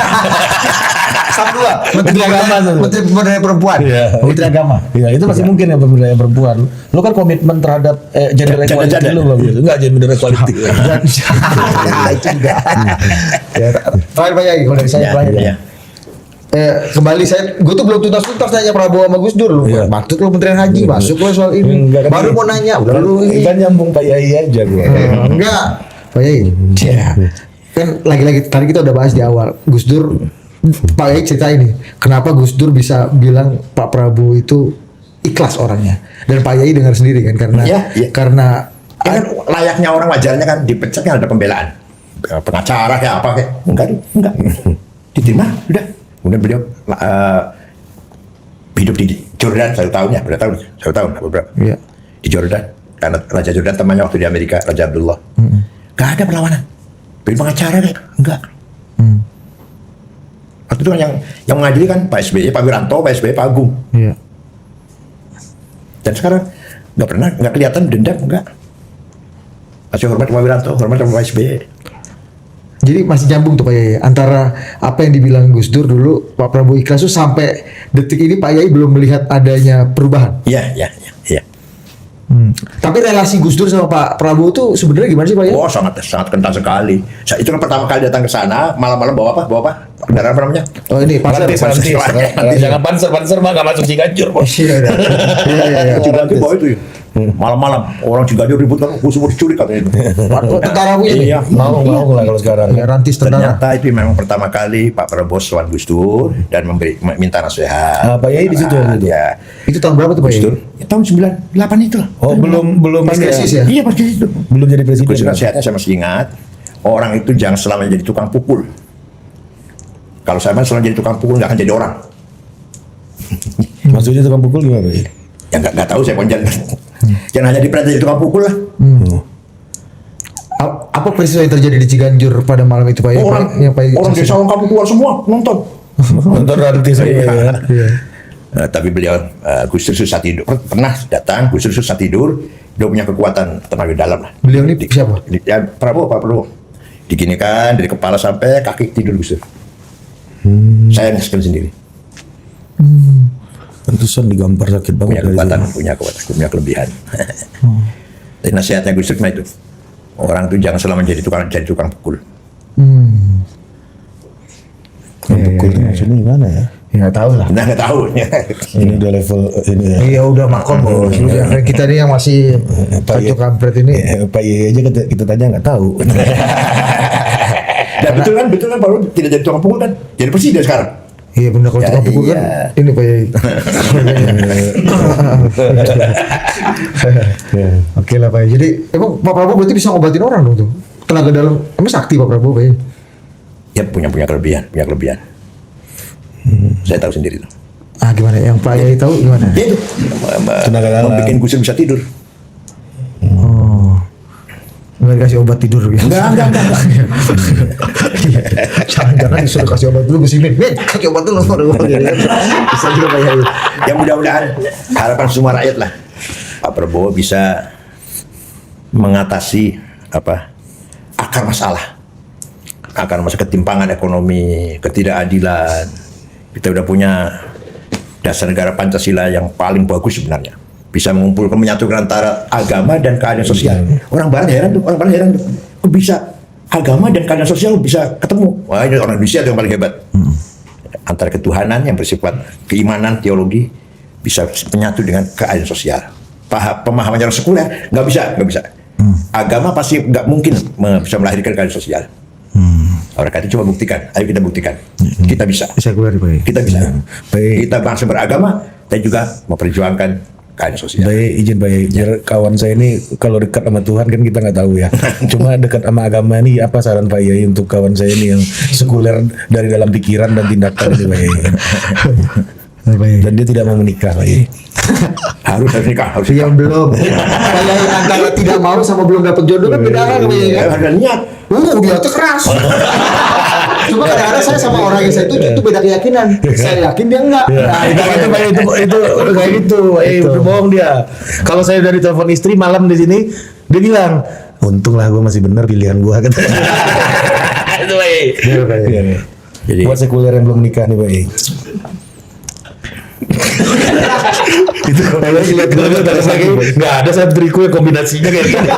Sama dua. Menteri Agama tuh. Menteri Pemberdayaan Perempuan. Iya. Menteri Agama. Iya, itu masih mungkin ya pemberdayaan perempuan. Lu kan komitmen terhadap gender equality Gender. lu belum gitu. Enggak gender equality. Itu juga. Ya, terakhir Pak Yai kalau dari saya Ya, terakhir. ya. Kembali gue tuh belum tuntas nanya Prabowo sama Gus Dur lu. Iya. Masuk lu Kementerian Haji, masuk lu soal ini. Enggak, kan Baru ini- mau nanya, udah lu ini. Kan nyambung Pak Yai aja gua. Enggak, Pak Yai. Ya. Kan lagi-lagi tadi kita udah bahas di awal. Gus Dur, Pak Yai cerita ini. Kenapa Gus Dur bisa bilang Pak Prabowo itu ikhlas orangnya. Dan Pak Yai dengar sendiri kan karena Iya, iya. karena Ya kan layaknya orang wajarnya kan dipecat kan ada pembelaan. Pengacara kayak apa kayak enggak. Diterima udah. Kemudian beliau hidup di Jordan 1 tahun ya, berapa tahun? 1 tahun apa berapa? Iya. Di Jordan. Karena Raja Jordan temannya waktu di Amerika, Raja Abdullah. Gak ada perlawanan. Beli pengacara kayak enggak. Waktu itu kan yang mengadili kan Pak SBY, Pak Wiranto, Pak SBY, Pak Agung. Iya. Dan sekarang nggak kelihatan dendam, enggak. Masih hormat Pak Wiranto, hormat Pak SBY. Jadi masih nyambung tuh Pak Yai antara apa yang dibilang Gus Dur dulu Pak Prabowo ikhlas tuh sampai detik ini Pak Yai belum melihat adanya perubahan. Iya. Tapi relasi Gus Dur sama Pak Prabowo tuh sebenarnya gimana sih Pak Yai? Oh sangat kental sekali. Saya itu kan pertama kali datang ke sana malam-malam bawa apa? Kendaraan apa namanya? Oh ini Panser. Pantis. Jangan panser mah nggak masuk Ciganjur bos. Iya. Ciganjur bawa itu ya. Malam-malam orang Ciganjur ribut kan, semua diculik katanya itu. Oh, tentara punya nih. Iya. Mau lah kalau sekarang. Ya, rantis tentara. Ternyata itu memang pertama kali Pak Prabowo sowan Gus Dur dan minta nasihat. Pak Yai di situ gitu. Ya. Itu tahun berapa tuh Pak Gus Yai? Dur, ya, tahun 98 itu lah. Oh belum Pas ini krisis ya? Iya pas itu. Belum jadi presiden. Gus Dur nasihatnya saya masih ingat. Orang itu jangan selamanya jadi tukang pukul. Kalau saya selama jadi tukang pukul nggak akan jadi orang. Maksudnya tukang pukul gimana Pak Yai? Ya nggak tahu saya konjen. Jangan hanya diperintah jadi tukang pukul lah. Apa peristiwa yang terjadi di Ciganjur pada malam itu Pak Yai? Orang desa orang kampung keluar semua nonton. Nonton rantis aja ya. Iya. Tapi beliau Gus Dur susah tidur. Pernah datang Gus Dur susah tidur. Dia punya kekuatan tenaga dalam lah. Beliau ini siapa? Ya Pak Prabowo. Diginikan dari kepala sampai kaki tidur Gus Dur. Saya nyaksikan sendiri. Pantesan digampar sakit banget. Punya kekuatan, punya kelebihan. Tapi nasihatnya Gus Dur itu orang itu jangan selama jadi tukang pukul. Tukang pukul itu maksudnya gimana ya? Ya nggak tahu lah. Nah nggak tahu. Ini udah level ini ya. Iya udah makom bos. Udah kita nih yang masih Pak Yai. satu kampret ini. Pak Yai aja kita tanya nggak tahu. Dan betul kan baru tidak jadi tukang pukul kan, jadi presiden sekarang. Iya benar kalau Ya, tukang pukul kan iya. ini Pak Yai. Oke lah Pak Yai. Jadi emang Pak Prabowo berarti bisa ngobatin orang dong tuh. Tenaga dalam emang sakti Pak Prabowo Pak Yai. Ya punya kelebihan. Saya tahu sendiri tuh. Ah gimana? Yang Pak Yai tahu gimana? Dia itu Tenaga dalam. membuat Gus Dur bisa tidur. Oh. Nggak dikasih obat tidur gitu. Enggak. Jangan disuruh kasih obat dulu Gus Imin. Kasih obat dulu. Bisa juga Pak Yai. Ya mudah-mudahan harapan semua rakyat lah. Pak Prabowo bisa mengatasi akar masalah ketimpangan ekonomi, ketidakadilan. Kita udah punya dasar negara Pancasila yang paling bagus sebenarnya. Bisa mengumpulkan, menyatukan antara agama dan keadilan sosial. Orang Barat heran tuh. Kok bisa agama dan keadilan sosial bisa ketemu? Wah ini orang Indonesia itu yang paling hebat. Antara ketuhanan yang bersifat keimanan, teologi, bisa menyatu dengan keadilan sosial. Pemahaman orang sekuler nggak bisa. Agama pasti nggak mungkin bisa melahirkan keadilan sosial. Oleh karena itu coba buktikan. Ayo kita buktikan. Kita bisa. Bisa keluar Pak Yai. Kita bisa. Baik. Kita bangsa beragama, dan juga memperjuangkan keadaan sosial. Baik, izin baik. Biar kawan saya ini kalau dekat sama Tuhan kan kita nggak tahu ya. Cuma dekat sama agama ini apa saran Pak Yai untuk kawan saya ini yang sekuler dari dalam pikiran dan tindakan ini Pak Yai. Dan dia tidak mau menikah Pak Yai. harus nikah, harus Yang belum kayak antara tidak mau sama belum dapat jodoh kan beda kan ya kan? ada niat. Dia tuh keras. Cuma kadang-kadang saya sama orang yang saya itu beda keyakinan. Saya yakin dia enggak. Nah, Itu kayak gitu. Bohong dia. Kalau saya dari telepon istri malam di sini, dia bilang, untunglah gue masih benar pilihan gue. Itu baik. Jadi Buat sekuler yang belum nikah nih baik. Itu kalau lihat lagi nggak ada saya beriku kombinasinya kayak gitu.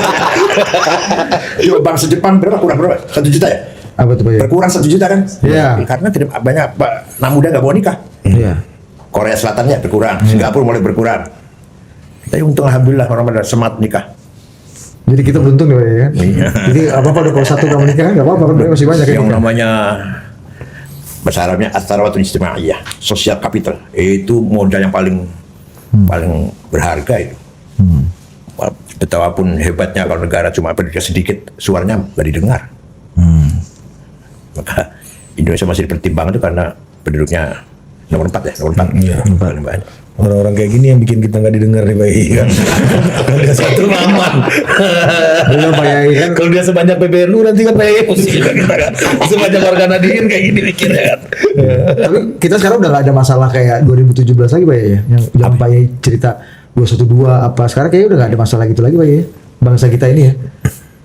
coba bangsa Jepang berapa kurang berapa? 1 juta ya? apa tuh Pak Yai? Berkurang 1 juta kan? Iya. Karena tidak banyak anak muda nggak mau nikah. Iya. Korea Selatannya berkurang, Singapura mulai berkurang. Tapi untung alhamdulillah orang pada semangat nikah. Jadi kita beruntung ya Pak Yai, kan? Jadi apa-apa udah kalau satu nggak menikah kan nggak apa-apa kan berarti masih banyak Yang kan? namanya bahasa Arabnya at-tharawatun ijtimaiyah, social capital. Itu modal yang paling berharga itu. Betapapun hebatnya kalau negara cuma penduduknya sedikit, suaranya nggak didengar. Maka Indonesia masih dipertimbangkan itu karena penduduknya nomor 4 ya, nomor 4. Iya. Paling banyak. Orang-orang kayak gini yang bikin kita nggak didengar nih baik kan. Kalau dia satu aman. Belum Pak Yai kan? Kalau dia sebanyak PBNU nanti kan Pak Yai pusing juga kita kan. Sebanyak warga Nadiin kayak gini mikirnya kan. Tapi kita sekarang udah gak ada masalah kayak 2017 lagi Pak Yai ya. Yang Pak Yai cerita 212 apa sekarang kayaknya udah gak ada masalah gitu lagi Pak Yai. Bangsa kita ini ya.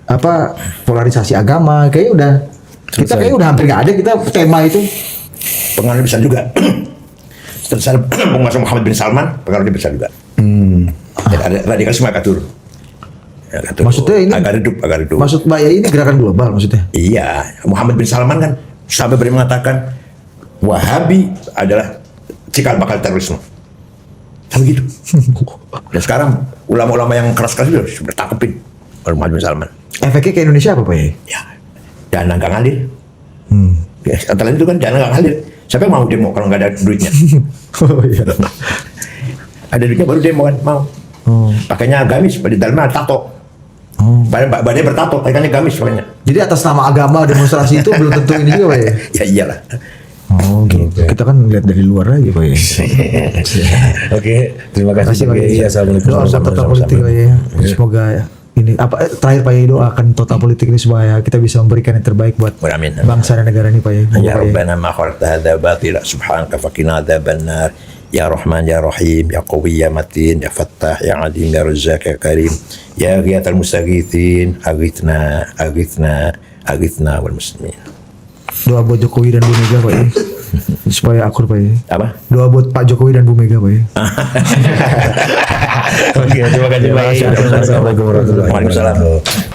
Apa polarisasi agama kayaknya udah kita kayaknya udah hampir gak ada kita tema itu. Pengaruhnya besar juga. Setelah penguasa Muhammad bin Salman, pengaruhnya besar juga. Dan ada radikalisme agak turun. Maksudnya ini agak redup. Maksud Pak Yai ini gerakan global maksudnya. Iya, Muhammad bin Salman kan sampai berani mengatakan Wahabi adalah cikal bakal terorisme. Sama gitu. Dan sekarang ulama-ulama yang keras-keras itu bertakepin oleh Muhammad bin Salman. Efeknya ke Indonesia apa Pak Yai? Ya, dana nggak ngalir. Ya, antara lain itu kan dana nggak ngalir. Siapa yang mau demo kalau nggak ada duitnya? Oh iya. Ada duitnya baru demo kan mau. Pakainya gamis, di dalamnya ada tato. Badannya bertato, pakainya gamis pakainya. Jadi atas nama agama demonstrasi itu belum tentu ini juga Pak Yai. Ya iyalah. Oh gitu. Kita kan lihat dari luar aja Pak Yai. Oke, terima kasih Pak Yai. Assalamualaikum. Doa buat total politik Pak Yai. Semoga ini apa terakhir Pak Yai doakan total politik ini supaya kita bisa memberikan yang terbaik buat Amin. bangsa dan negara ini Pak Yai. Ya Rabbana ma khalaqta hadza batila subhanaka faqina adzabannar. Ya Rahman ya Rahim ya Qawi ya Matin ya Fattah ya Adim ya Razzaq ya Karim ya Ghiyatal Mustaghithin aghithna wal muslimin. Doa buat Jokowi dan Bu Mega Pak Yai. Supaya akur Pak Yai. Apa? Doa buat Pak Jokowi dan Bu Mega Pak Yai. Oke, terima kasih Pak Yai. Assalamualaikum warahmatullahi wabarakatuh. Waalaikumsalam.